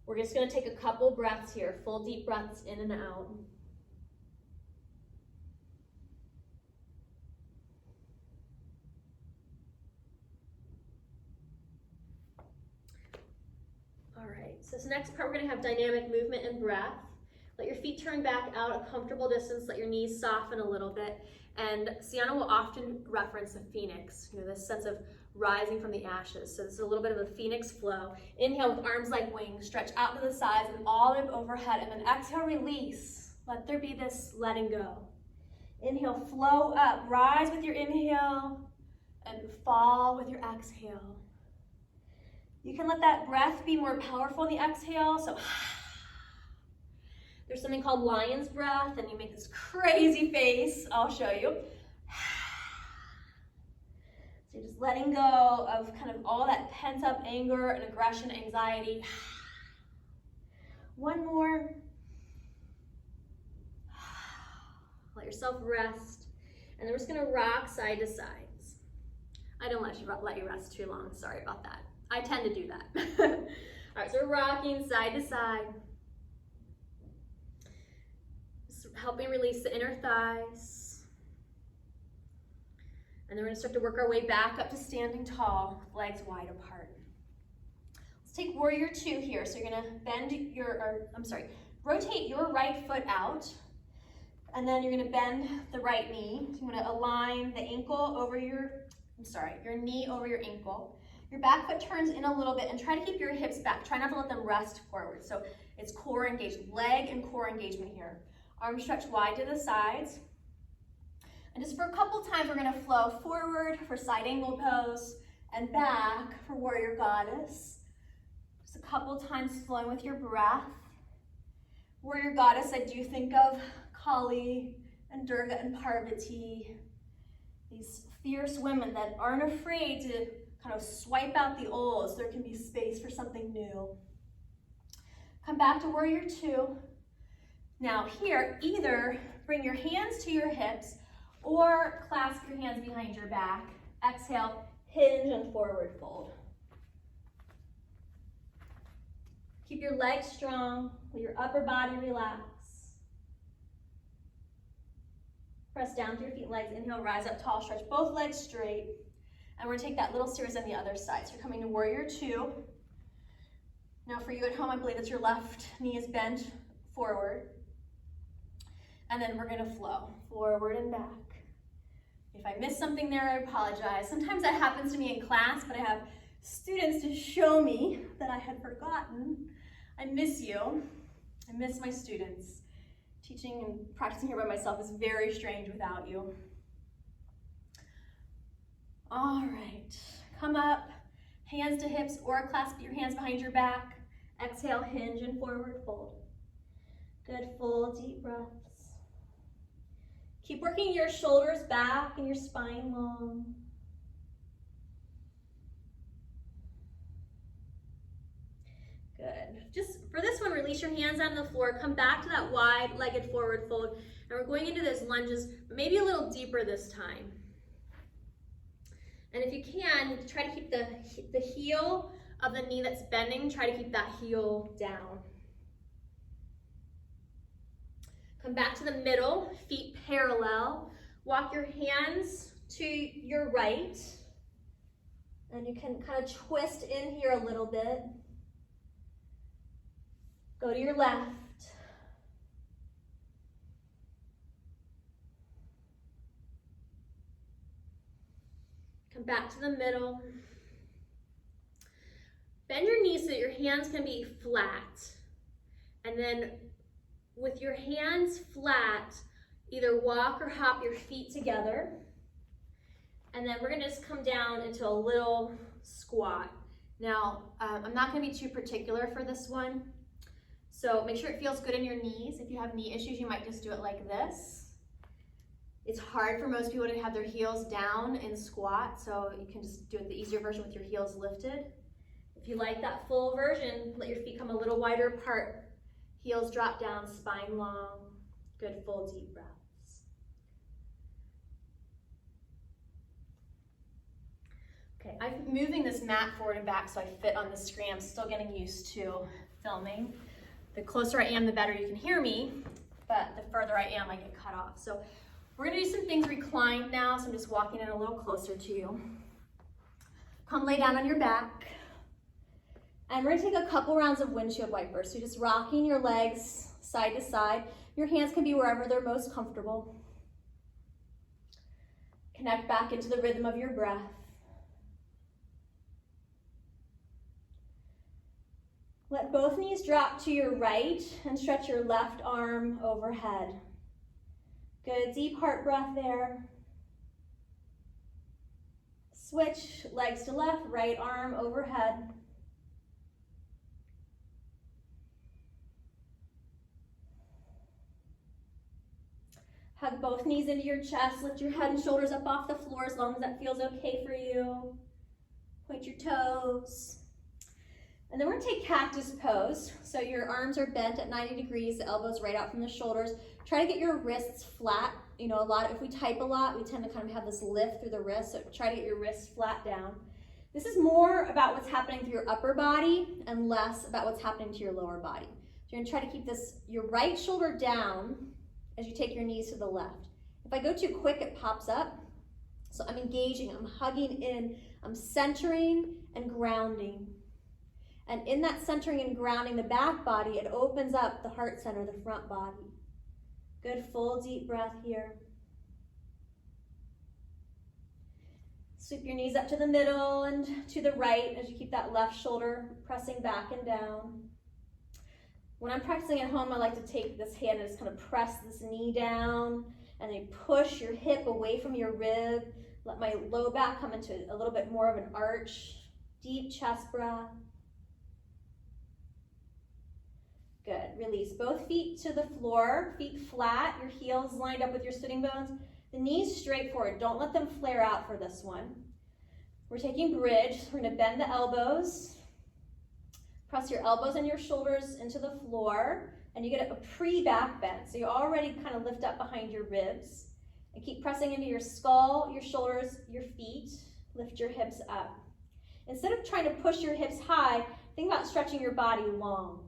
We're just gonna take a couple breaths here, full deep breaths in and out. This next part, we're gonna have dynamic movement and breath. Let your feet turn back out a comfortable distance, let your knees soften a little bit. And Sienna will often reference a phoenix, this sense of rising from the ashes. So this is a little bit of a phoenix flow. Inhale with arms like wings, stretch out to the sides and all the way overhead, and then exhale, release. Let there be this letting go. Inhale, flow up, rise with your inhale, and fall with your exhale. You can let that breath be more powerful in the exhale, so there's something called lion's breath, and you make this crazy face. I'll show you. So you're just letting go of kind of all that pent-up anger and aggression, anxiety. One more. Let yourself rest. And then we're just gonna rock side to sides. I didn't let you rest too long, sorry about that. I tend to do that. All right, so we're rocking side to side. Just helping release the inner thighs. And then we're gonna start to work our way back up to standing tall, legs wide apart. Let's take warrior two here. So you're gonna rotate your right foot out, and then you're gonna bend the right knee. So you're gonna align the ankle over your knee over your ankle. Your back foot turns in a little bit and try to keep your hips back. Try not to let them rest forward. So it's core engagement, leg and core engagement here. Arms stretch wide to the sides. And just for a couple times, we're gonna flow forward for side angle pose and back for warrior goddess. Just a couple times flowing with your breath. Warrior goddess, I do think of Kali and Durga and Parvati, these fierce women that aren't afraid to kind of swipe out the old so there can be space for something new. Come back to warrior two. Now here, either bring your hands to your hips or clasp your hands behind your back. Exhale, hinge and forward fold. Keep your legs strong, let your upper body relax. Press down through your feet and legs. Inhale, rise up tall, stretch both legs straight. And we're gonna take that little series on the other side. So you're coming to warrior two. Now for you at home, I believe it's your left knee is bent forward. And then we're gonna flow forward and back. If I missed something there, I apologize. Sometimes that happens to me in class, but I have students to show me that I had forgotten. I miss you. I miss my students. Teaching and practicing here by myself is very strange without you. All right, come up, hands to hips or clasp your hands behind your back. Exhale, hinge and forward fold. Good, full deep breaths. Keep working your shoulders back and your spine long. Good. Just for this one, release your hands on the floor. Come back to that wide-legged forward fold. And we're going into those lunges, maybe a little deeper this time. And if you can, try to keep the heel of the knee that's bending, try to keep that heel down. Come back to the middle, feet parallel. Walk your hands to your right. And you can kind of twist in here a little bit. Go to your left. Come back to the middle. Bend your knees so that your hands can be flat. And then with your hands flat, either walk or hop your feet together. And then we're gonna just come down into a little squat. Now, I'm not gonna be too particular for this one. So make sure it feels good in your knees. If you have knee issues, you might just do it like this. It's hard for most people to have their heels down in squat, so you can just do it the easier version with your heels lifted. If you like that full version, let your feet come a little wider apart. Heels drop down, spine long. Good, full deep breaths. Okay, I'm moving this mat forward and back so I fit on the screen. I'm still getting used to filming. The closer I am, the better you can hear me, but the further I am, I get cut off. So we're gonna do some things reclined now, so I'm just walking in a little closer to you. Come lay down on your back. And we're gonna take a couple rounds of windshield wipers. So just rocking your legs side to side. Your hands can be wherever they're most comfortable. Connect back into the rhythm of your breath. Let both knees drop to your right and stretch your left arm overhead. Good, deep heart breath there. Switch, legs to left, right arm overhead. Hug both knees into your chest, lift your head and shoulders up off the floor as long as that feels okay for you. Point your toes. And then we're gonna take cactus pose. So your arms are bent at 90 degrees, the elbows right out from the shoulders. Try to get your wrists flat. You know, if we type a lot, we tend to kind of have this lift through the wrist, so try to get your wrists flat down. This is more about what's happening through your upper body and less about what's happening to your lower body. So you're gonna try to keep your right shoulder down as you take your knees to the left. If I go too quick, it pops up. So I'm engaging, I'm hugging in, I'm centering and grounding. And in that centering and grounding the back body, it opens up the heart center, the front body. Good, full deep breath here. Sweep your knees up to the middle and to the right as you keep that left shoulder pressing back and down. When I'm practicing at home, I like to take this hand and just kind of press this knee down and then push your hip away from your rib. Let my low back come into a little bit more of an arch. Deep chest breath. Good, release both feet to the floor, feet flat, your heels lined up with your sitting bones, the knees straight forward. Don't let them flare out for this one. We're taking bridge. We're gonna bend the elbows. Press your elbows and your shoulders into the floor, and you get a pre-back bend. So you already kind of lift up behind your ribs. And keep pressing into your skull, your shoulders, your feet. Lift your hips up. Instead of trying to push your hips high, think about stretching your body long.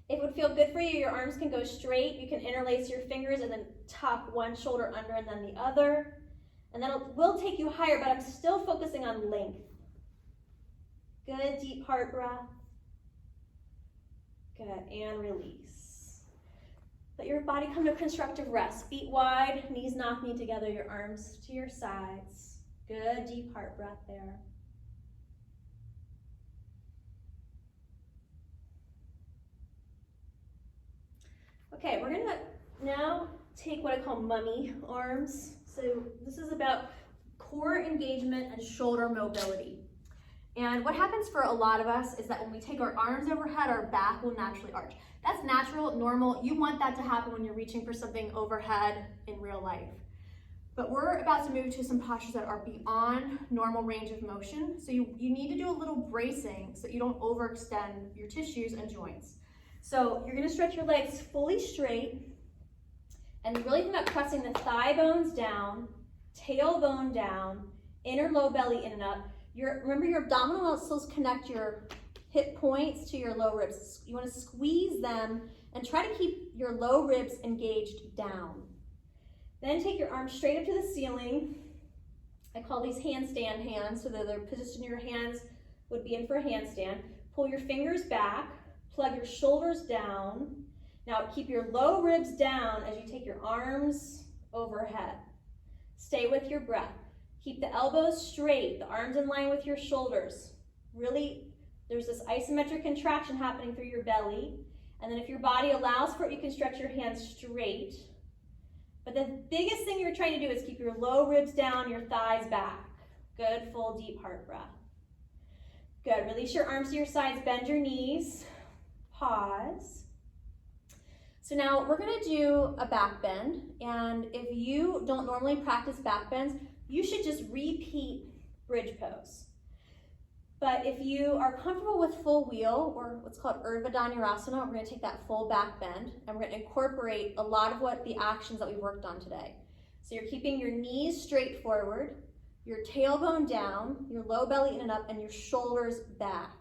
If it would feel good for you, your arms can go straight. You can interlace your fingers and then tuck one shoulder under and then the other. And then it will take you higher, but I'm still focusing on length. Good, deep heart breath. Good, and release. Let your body come to constructive rest. Feet wide, knees knock knee together, your arms to your sides. Good, deep heart breath there. Okay, we're gonna now take what I call mummy arms. So this is about core engagement and shoulder mobility. And what happens for a lot of us is that when we take our arms overhead, our back will naturally arch. That's natural, normal. You want that to happen when you're reaching for something overhead in real life. But we're about to move to some postures that are beyond normal range of motion. So you need to do a little bracing so that you don't overextend your tissues and joints. So you're gonna stretch your legs fully straight and really think about pressing the thigh bones down, tailbone down, inner low belly in and up. Remember your abdominal muscles connect your hip points to your low ribs. You wanna squeeze them and try to keep your low ribs engaged down. Then take your arms straight up to the ceiling. I call these handstand hands, so that the position your hands would be in for a handstand. Pull your fingers back. Plug your shoulders down. Now keep your low ribs down as you take your arms overhead. Stay with your breath. Keep the elbows straight, the arms in line with your shoulders. Really, there's this isometric contraction happening through your belly. And then if your body allows for it, you can stretch your hands straight. But the biggest thing you're trying to do is keep your low ribs down, your thighs back. Good, full, deep heart breath. Good, release your arms to your sides, bend your knees. Pause. So now we're gonna do a back bend, and if you don't normally practice back bends, you should just repeat bridge pose. But if you are comfortable with full wheel, or what's called Urdhva Dhanurasana, we're gonna take that full back bend, and we're gonna incorporate a lot of the actions that we worked on today. So you're keeping your knees straight forward, your tailbone down, your low belly in and up, and your shoulders back.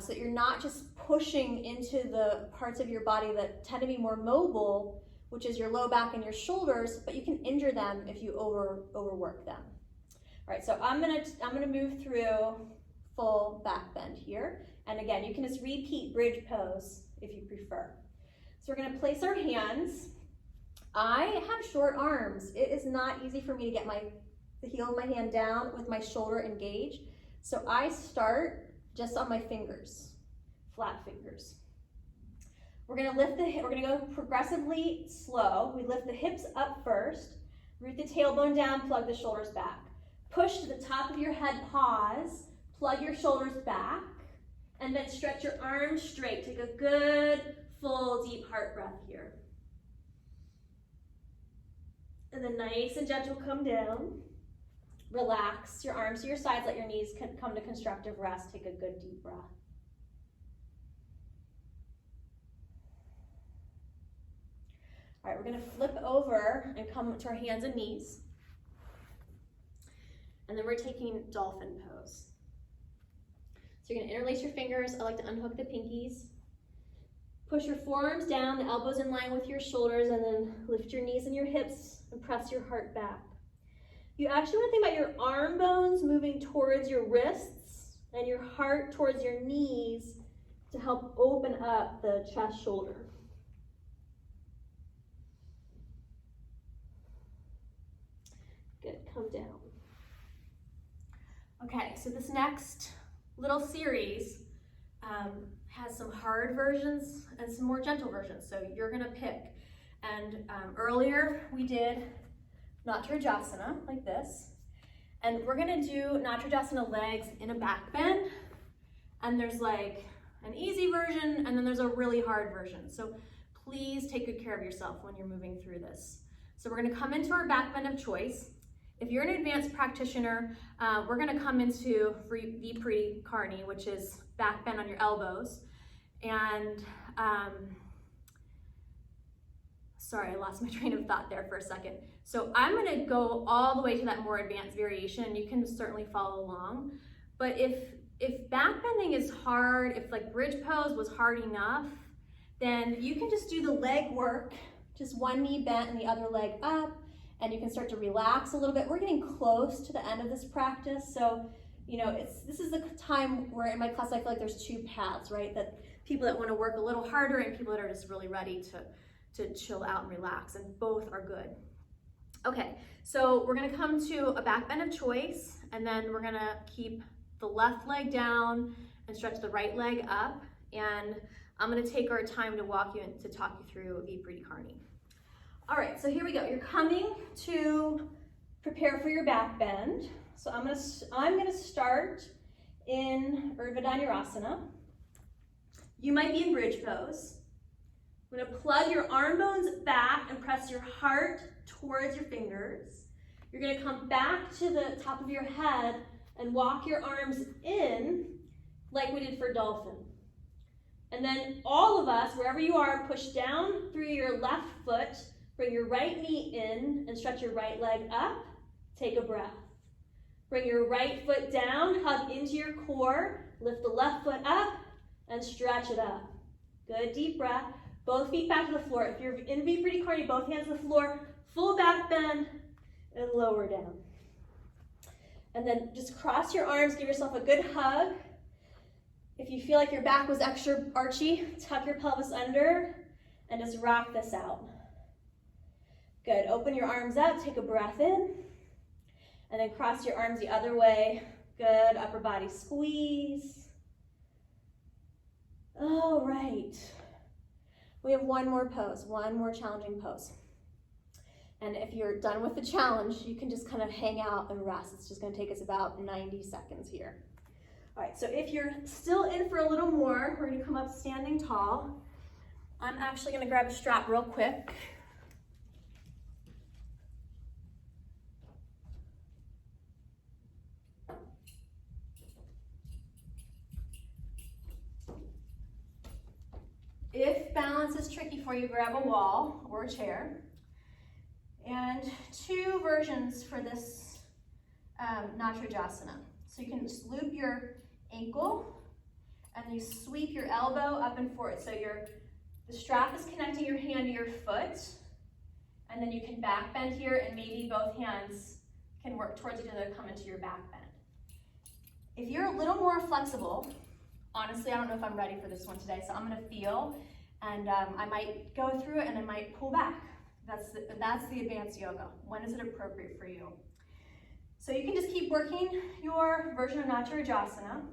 So that you're not just pushing into the parts of your body that tend to be more mobile, which is your low back and your shoulders, but you can injure them if you overwork them. All right, so I'm gonna move through full back bend here. And again, you can just repeat bridge pose if you prefer. So we're gonna place our hands. I have short arms. It is not easy for me to get the heel of my hand down with my shoulder engaged. So I start just on my fingers, flat fingers. We're gonna we're gonna go progressively slow. We lift the hips up first, root the tailbone down, plug the shoulders back. Push to the top of your head, pause, plug your shoulders back, and then stretch your arms straight. Take a good, full, deep heart breath here. And then nice and gentle, come down. Relax your arms to your sides, let your knees come to constructive rest. Take a good deep breath. All right, we're gonna flip over and come to our hands and knees. And then we're taking dolphin pose. So you're gonna interlace your fingers. I like to unhook the pinkies. Push your forearms down, the elbows in line with your shoulders, and then lift your knees and your hips and press your heart back. You actually want to think about your arm bones moving towards your wrists and your heart towards your knees to help open up the chest shoulder. Good, come down. Okay, so this next little series has some hard versions and some more gentle versions, so you're gonna pick. And earlier we did Natrajasana, like this. And we're gonna do Natrajasana legs in a back bend. And there's like an easy version, and then there's a really hard version. So please take good care of yourself when you're moving through this. So we're gonna come into our back bend of choice. If you're an advanced practitioner, we're gonna come into Viparita Karni, which is back bend on your elbows. And sorry, I lost my train of thought there for a second. So I'm gonna go all the way to that more advanced variation. You can certainly follow along. But if back bending is hard, if like bridge pose was hard enough, then you can just do the leg work, just one knee bent and the other leg up, and you can start to relax a little bit. We're getting close to the end of this practice. So, you know, this is the time where in my class, I feel like there's two paths, right? That people that wanna work a little harder and people that are just really ready to chill out and relax, and both are good. Okay, so we're gonna come to a back bend of choice, and then we're gonna keep the left leg down and stretch the right leg up, and I'm gonna take our time to walk you and to talk you through Viparita Karni. All right, so here we go. You're coming to prepare for your back bend. So I'm gonna start in Urdhva Dhanurasana. You might be in bridge pose. I'm gonna plug your arm bones back and press your heart towards your fingers. You're gonna come back to the top of your head and walk your arms in like we did for dolphin. And then all of us, wherever you are, push down through your left foot, bring your right knee in and stretch your right leg up. Take a breath. Bring your right foot down, hug into your core, lift the left foot up and stretch it up. Good, deep breath. Both feet back to the floor. If you're in Viparita Karni, both hands to the floor, full back bend and lower down. And then just cross your arms, give yourself a good hug. If you feel like your back was extra archy, tuck your pelvis under and just rock this out. Good, open your arms up, take a breath in, and then cross your arms the other way. Good, upper body squeeze. All right. We have one more pose, one more challenging pose. And if you're done with the challenge, you can just kind of hang out and rest. It's just gonna take us about 90 seconds here. All right, so if you're still in for a little more, we're gonna come up standing tall. I'm actually gonna grab a strap real quick. If balance is tricky for you, grab a wall or a chair. And two versions for this Natrajasana. So you can just loop your ankle and you sweep your elbow up and forward. So the strap is connecting your hand to your foot, and then you can back bend here, and maybe both hands can work towards each other to come into your back bend. If you're a little more flexible, honestly, I don't know if I'm ready for this one today, so I'm gonna feel, and I might go through it and I might pull back. That's the advanced yoga. When is it appropriate for you? So you can just keep working your version of Natarajasana.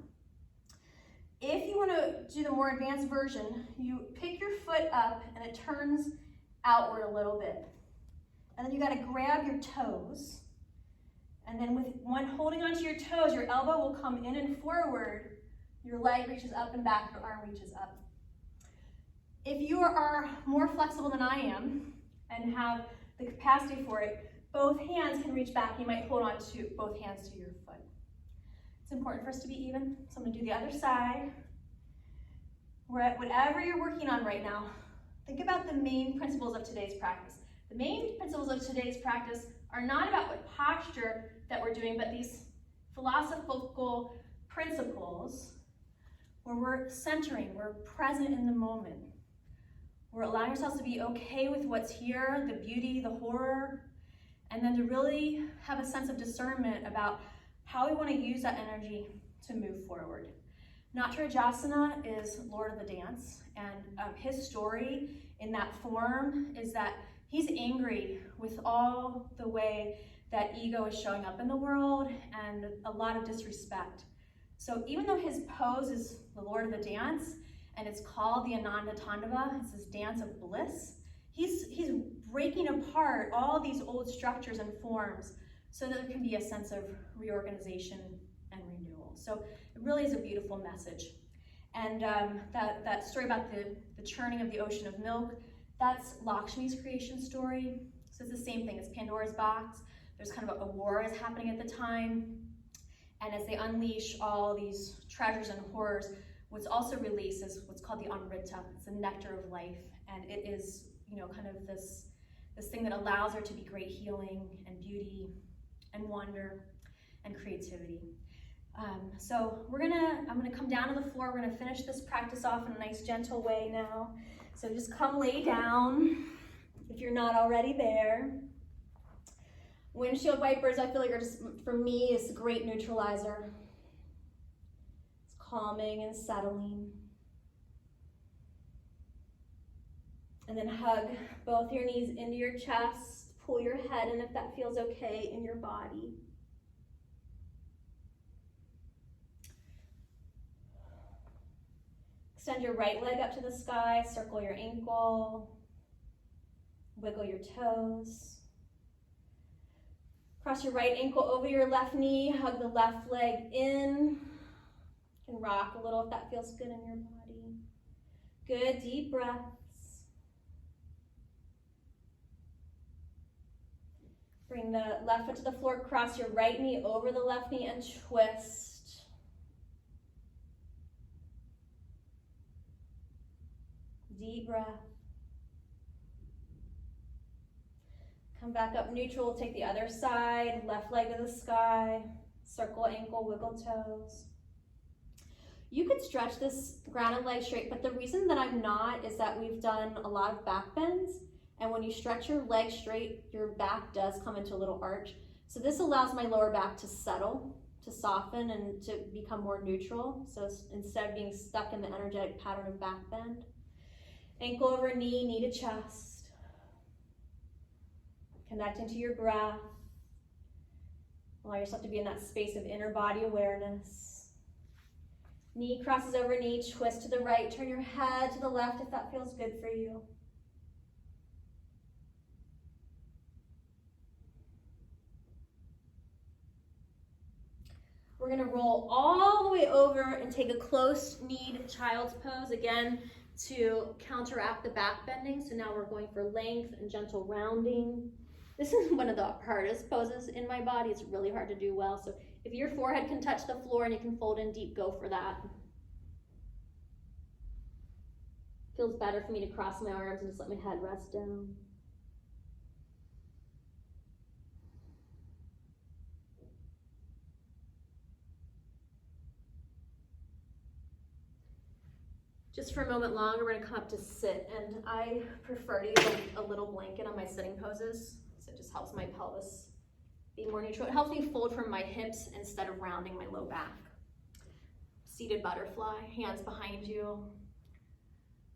If you want to do the more advanced version, you pick your foot up and it turns outward a little bit. And then you got to grab your toes. And then with one holding onto your toes, your elbow will come in and forward. Your leg reaches up and back, your arm reaches up. If you are more flexible than I am and have the capacity for it, both hands can reach back. You might hold on to both hands to your foot. It's important for us to be even. So I'm gonna do the other side. Whatever you're working on right now, think about the main principles of today's practice. The main principles of today's practice are not about what posture that we're doing, but these philosophical principles where we're centering, we're present in the moment. We're allowing ourselves to be okay with what's here, the beauty, the horror, and then to really have a sense of discernment about how we want to use that energy to move forward. Natarajasana is Lord of the Dance, and his story in that form is that he's angry with all the way that ego is showing up in the world and a lot of disrespect. So even though his pose is the Lord of the Dance, and it's called the Ananda Tandava, it's this dance of bliss, he's breaking apart all these old structures and forms so that there can be a sense of reorganization and renewal. So it really is a beautiful message. And that story about the churning of the ocean of milk, that's Lakshmi's creation story. So it's the same thing, it's Pandora's box. There's kind of a war is happening at the time. And as they unleash all these treasures and horrors, what's also released is what's called the Amrita. It's the nectar of life. And it is, kind of this thing that allows there to be great healing and beauty and wonder and creativity. So I'm gonna come down to the floor. We're gonna finish this practice off in a nice gentle way now. So just come lay down if you're not already there. Windshield wipers, I feel like are just, for me, is a great neutralizer. It's calming and settling. And then hug both your knees into your chest. Pull your head in if that feels okay in your body. Extend your right leg up to the sky, circle your ankle, wiggle your toes. Cross your right ankle over your left knee, hug the left leg in. You can rock a little if that feels good in your body. Good, deep breaths. Bring the left foot to the floor, cross your right knee over the left knee and twist. Deep breath. Come back up neutral, take the other side, left leg to the sky, circle ankle, wiggle toes. You could stretch this grounded leg straight, but the reason that I'm not is that we've done a lot of back bends, and when you stretch your leg straight, your back does come into a little arch. So this allows my lower back to settle, to soften, and to become more neutral. So instead of being stuck in the energetic pattern of back bend. Ankle over knee, knee to chest. Connecting to your breath. Allow yourself to be in that space of inner body awareness. Knee crosses over knee, twist to the right, turn your head to the left if that feels good for you. We're gonna roll all the way over and take a close-kneed child's pose, again, to counteract the back bending. So now we're going for length and gentle rounding. This is one of the hardest poses in my body. It's really hard to do well. So if your forehead can touch the floor and you can fold in deep, go for that. Feels better for me to cross my arms and just let my head rest down. Just for a moment longer, we're gonna come up to sit, and I prefer to use a little blanket on my sitting poses, so it just helps my pelvis be more neutral. It helps me fold from my hips instead of rounding my low back. seated butterfly, hands behind you.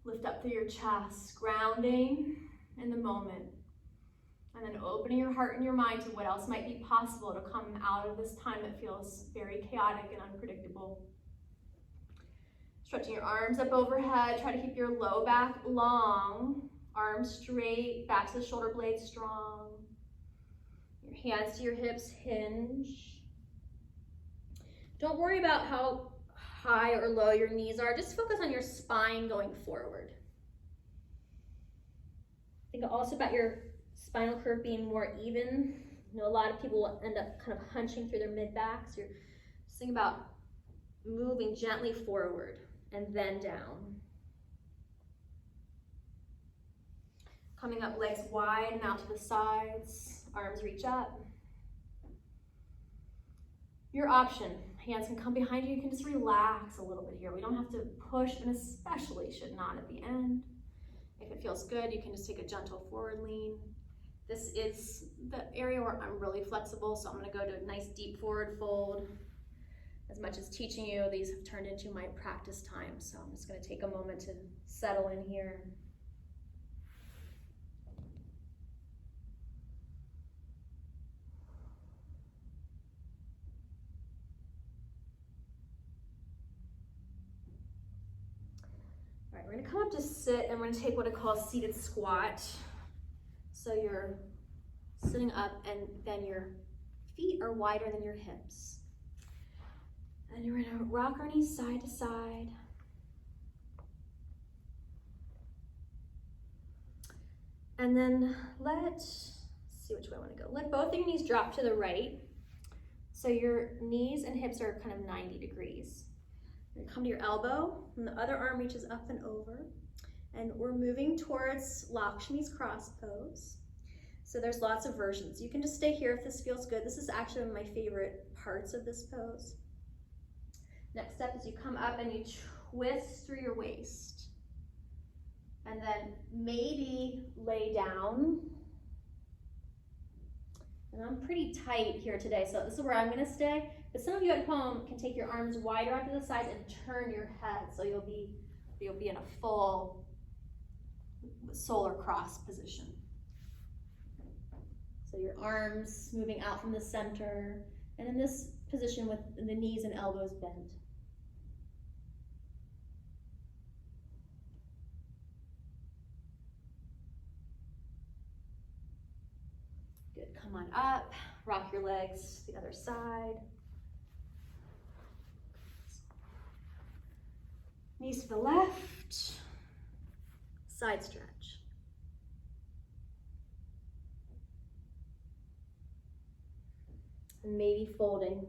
Lift up through your chest, grounding in the moment. And then opening your heart and your mind to what else might be possible to come out of this time that feels very chaotic and unpredictable. Stretching your arms up overhead. Try to keep your low back long. Arms straight, back to the shoulder blades strong. Your hands to your hips, hinge. Don't worry about how high or low your knees are. Just focus on your spine going forward. Think also about your spinal curve being more even. You know, a lot of people end up kind of hunching through their mid-back. So you're just thinking about moving gently forward and then down. Coming up, legs wide and out to the sides. Arms reach up. Your option. Hands can come behind you. You can just relax a little bit here. We don't have to push, and especially should not at the end. If it feels good, you can just take a gentle forward lean. This is the area where I'm really flexible, so I'm going to go to a nice deep forward fold. As much as teaching you, these have turned into my practice time, so I'm just going to take a moment to settle in here. All right, we're going to come up to sit, and we're going to take what I call a seated squat. So you're sitting up, and then your feet are wider than your hips. And you're going to rock our knees side to side. And then let's see which way I want to go. Let both of your knees drop to the right. So your knees and hips are kind of 90 degrees. You're gonna come to your elbow, and the other arm reaches up and over. And we're moving towards Lakshmi's cross pose. So there's lots of versions. You can just stay here if this feels good. This is actually one of my favorite parts of this pose. Next step is you come up and you twist through your waist. And then maybe lay down. And I'm pretty tight here today, so this is where I'm gonna stay. But some of you at home can take your arms wider out to the sides and turn your head, so you'll be in a full solar cross position. So your arms moving out from the center, and in this position with the knees and elbows bent. Good, come on up, rock your legs to the other side. Knees to the left, side stretch. And maybe folding,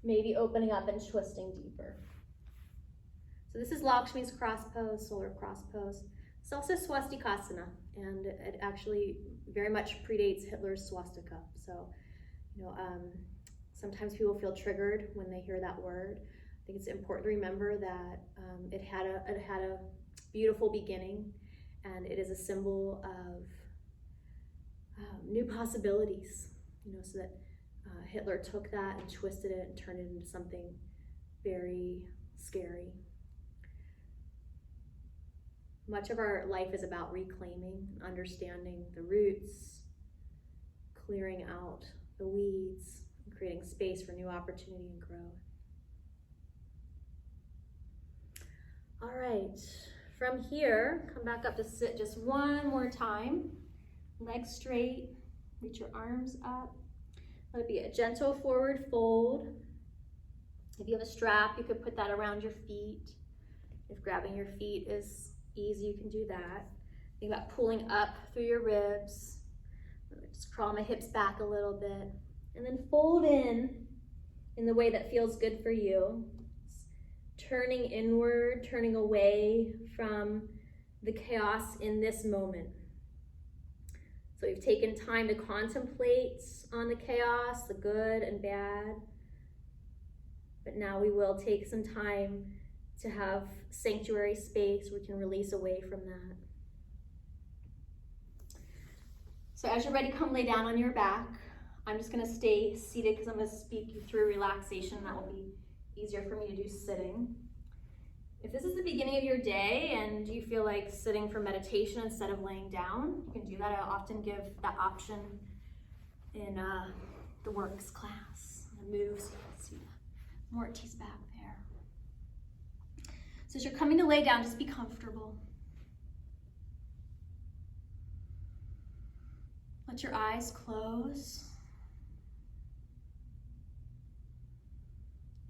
maybe opening up and twisting deeper. So this is Lakshmi's cross pose, solar cross pose. It's also Swastikasana, and it actually very much predates Hitler's swastika. So, sometimes people feel triggered when they hear that word. I think it's important to remember that it had a beautiful beginning, and it is a symbol of new possibilities. So that Hitler took that and twisted it and turned it into something very scary. Much of our life is about reclaiming, understanding the roots, clearing out the weeds, and creating space for new opportunity and growth. All right, from here, come back up to sit just one more time. Legs straight, reach your arms up. Let it be a gentle forward fold. If you have a strap, you could put that around your feet. If grabbing your feet is easy, you can do that. Think about pulling up through your ribs. Just crawl my hips back a little bit. And then fold in the way that feels good for you. Turning inward, turning away from the chaos in this moment. So we've taken time to contemplate on the chaos, the good and bad. But now we will take some time to have sanctuary space where we can release away from that. So as you're ready, come lay down on your back. I'm just gonna stay seated because I'm gonna speak you through relaxation. That will be easier for me to do sitting. If this is the beginning of your day and you feel like sitting for meditation instead of laying down, you can do that. I often give that option in the works class. I'm gonna move so you can see Morty's back there. So as you're coming to lay down, just be comfortable. Let your eyes close.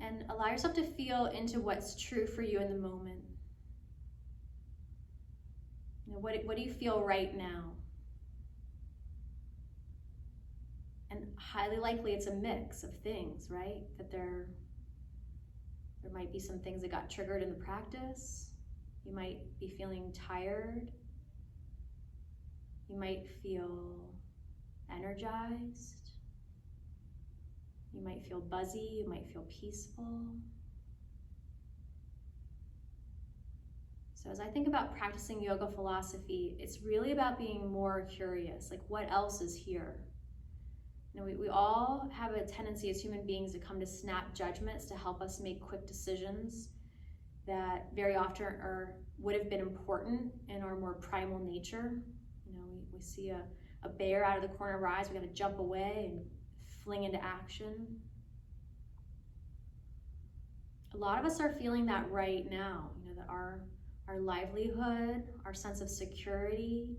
And allow yourself to feel into what's true for you in the moment. You know, what do you feel right now? And highly likely it's a mix of things, right? That there might be some things that got triggered in the practice. You might be feeling tired. You might feel energized. You might feel buzzy, you might feel peaceful. So as I think about practicing yoga philosophy, it's really about being more curious, like what else is here? You know, we all have a tendency as human beings to come to snap judgments to help us make quick decisions that very often would have been important in our more primal nature. You know, we see a bear out of the corner of our eyes, we gotta jump away and fling into action. A lot of us are feeling that right now, you know, that our livelihood, our sense of security,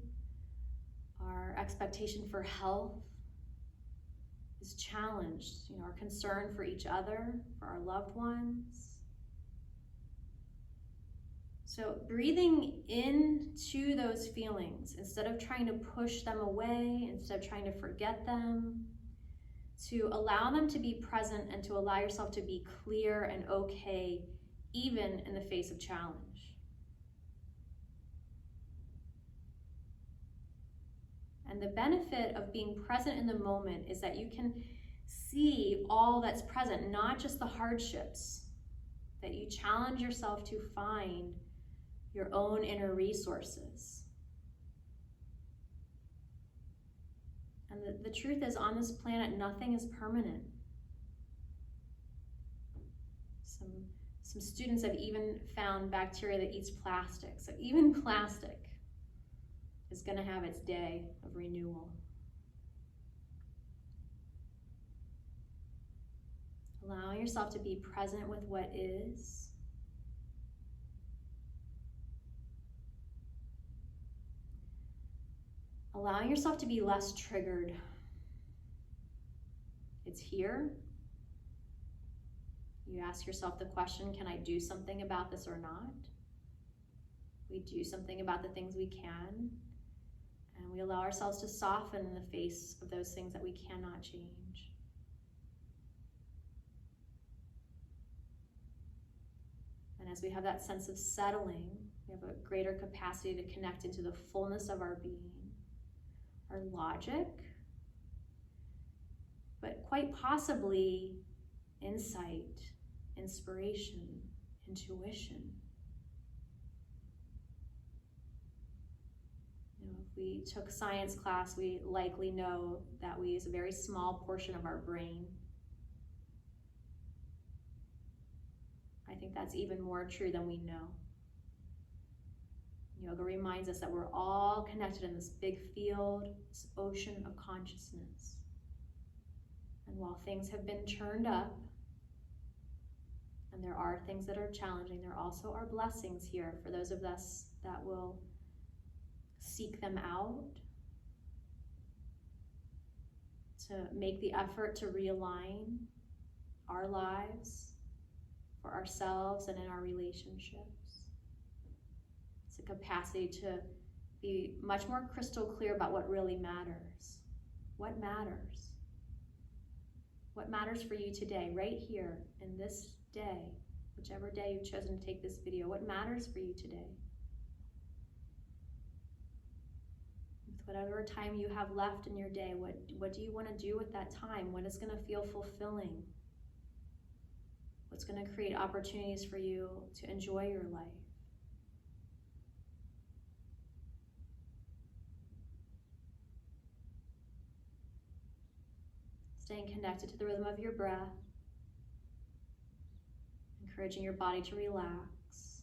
our expectation for health is challenged. You know, our concern for each other, for our loved ones. So breathing into those feelings, instead of trying to push them away, instead of trying to forget them, to allow them to be present and to allow yourself to be clear and okay, even in the face of challenge. And the benefit of being present in the moment is that you can see all that's present, not just the hardships, that you challenge yourself to find your own inner resources. And the truth is, on this planet, nothing is permanent. Some students have even found bacteria that eats plastic. So even plastic is going to have its day of renewal. Allowing yourself to be present with what is. Allowing yourself to be less triggered. It's here. You ask yourself the question, can I do something about this or not? We do something about the things we can, and we allow ourselves to soften in the face of those things that we cannot change. And as we have that sense of settling, we have a greater capacity to connect into the fullness of our being. Our logic, but quite possibly insight, inspiration, intuition. You know, if we took science class, we likely know that we use a very small portion of our brain. I think that's even more true than we know. Yoga reminds us that we're all connected in this big field, this ocean of consciousness. And while things have been churned up, and there are things that are challenging, there also are blessings here for those of us that will seek them out, to make the effort to realign our lives for ourselves and in our relationships. The capacity to be much more crystal clear about what really matters. What matters? What matters for you today, right here, in this day, whichever day you've chosen to take this video, what matters for you today? With whatever time you have left in your day, what do you want to do with that time? What is going to feel fulfilling? What's going to create opportunities for you to enjoy your life? Staying connected to the rhythm of your breath. encouraging your body to relax.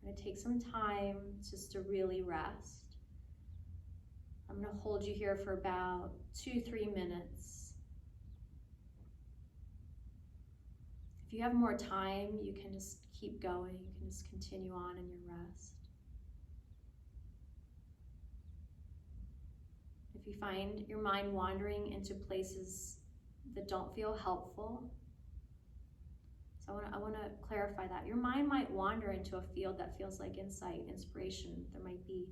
We're gonna take some time just to really rest. I'm gonna hold you here for about 2-3 minutes. If you have more time, you can just keep going. You can just continue on in your rest. If you find your mind wandering into places that don't feel helpful, so I want to clarify that. Your mind might wander into a field that feels like insight, inspiration. There might be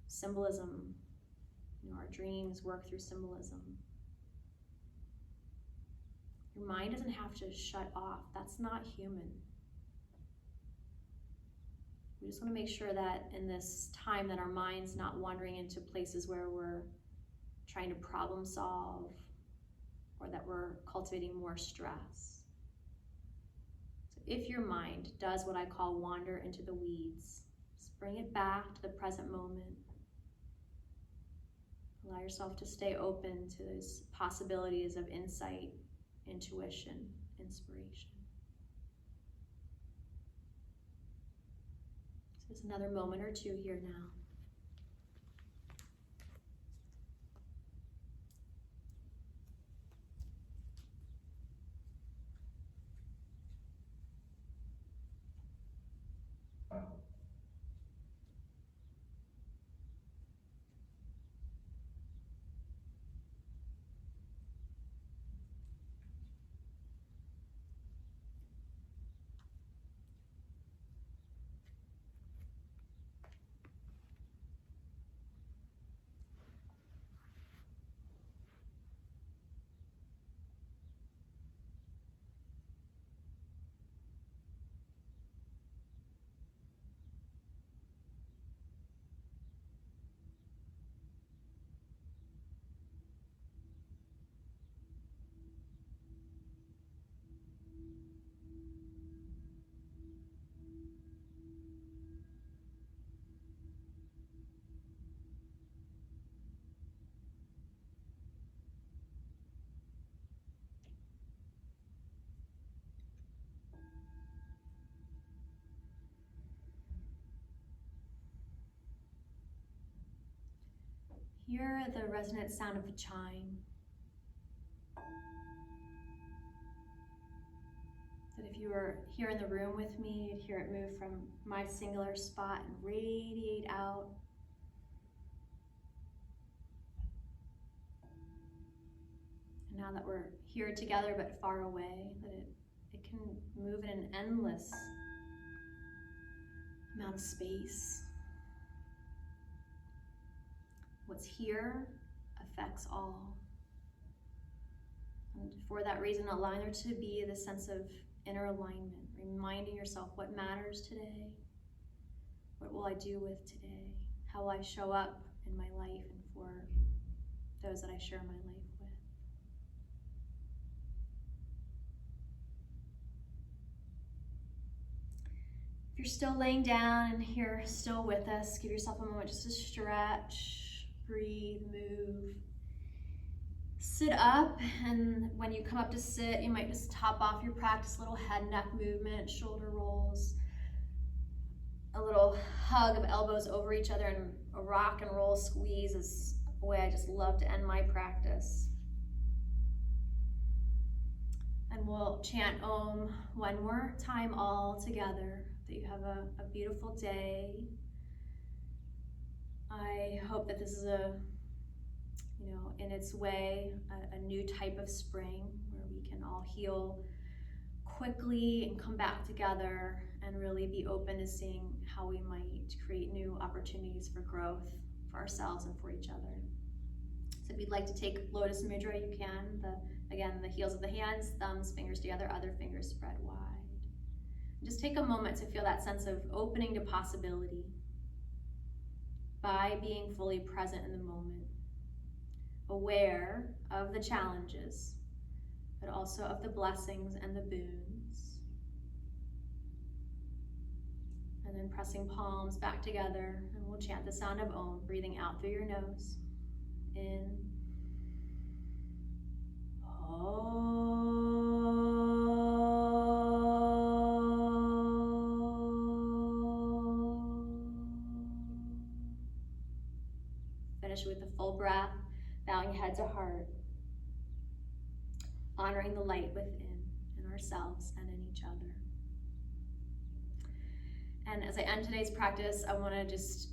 symbolism. Our dreams work through symbolism. Your mind doesn't have to shut off. That's not human. We just want to make sure that in this time that our mind's not wandering into places where we're trying to problem solve or that we're cultivating more stress. So if your mind does what I call wander into the weeds, just bring it back to the present moment. Allow yourself to stay open to those possibilities of insight, intuition, inspiration. So just another moment or two here now. Hear the resonant sound of the chime. That if you were here in the room with me, you'd hear it move from my singular spot and radiate out. And now that we're here together but far away, that it can move in an endless amount of space. What's here affects all. And for that reason, allowing there to be the sense of inner alignment, reminding yourself what matters today, what will I do with today, how will I show up in my life and for those that I share my life with. If you're still laying down and you're still with us, give yourself a moment just to stretch. Breathe, move. Sit up, and when you come up to sit, you might just top off your practice, little head, neck movement, shoulder rolls, a little hug of elbows over each other, and a rock and roll squeeze is a way I just love to end my practice. And we'll chant Om one more time all together, that you have a beautiful day. I hope that this is in its way, a new type of spring where we can all heal quickly and come back together and really be open to seeing how we might create new opportunities for growth for ourselves and for each other. So if you'd like to take Lotus Mudra, you can. Again, the heels of the hands, thumbs, fingers together, other fingers spread wide. And just take a moment to feel that sense of opening to possibility by being fully present in the moment, aware of the challenges, but also of the blessings and the boons. And then pressing palms back together, and we'll chant the sound of Om, breathing out through your nose. In. Om. push with a full breath, bowing head to heart, honoring the light within in ourselves and in each other. And as I end today's practice, I want to just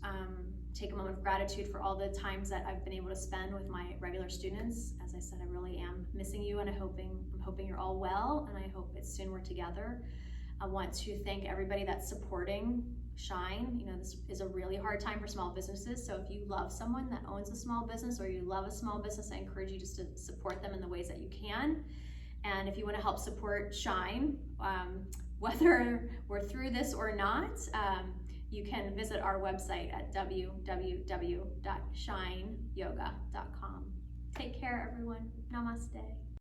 take a moment of gratitude for all the times that I've been able to spend with my regular students. As I said, I really am missing you, and I'm hoping you're all well, and I hope that soon we're together. I want to thank everybody that's supporting Shine. You know, this is a really hard time for small businesses, so if you love someone that owns a small business or you love a small business, I encourage you just to support them in the ways that you can. And if you want to help support Shine, whether we're through this or not, you can visit our website at www.shineyoga.com. Take care, everyone. Namaste.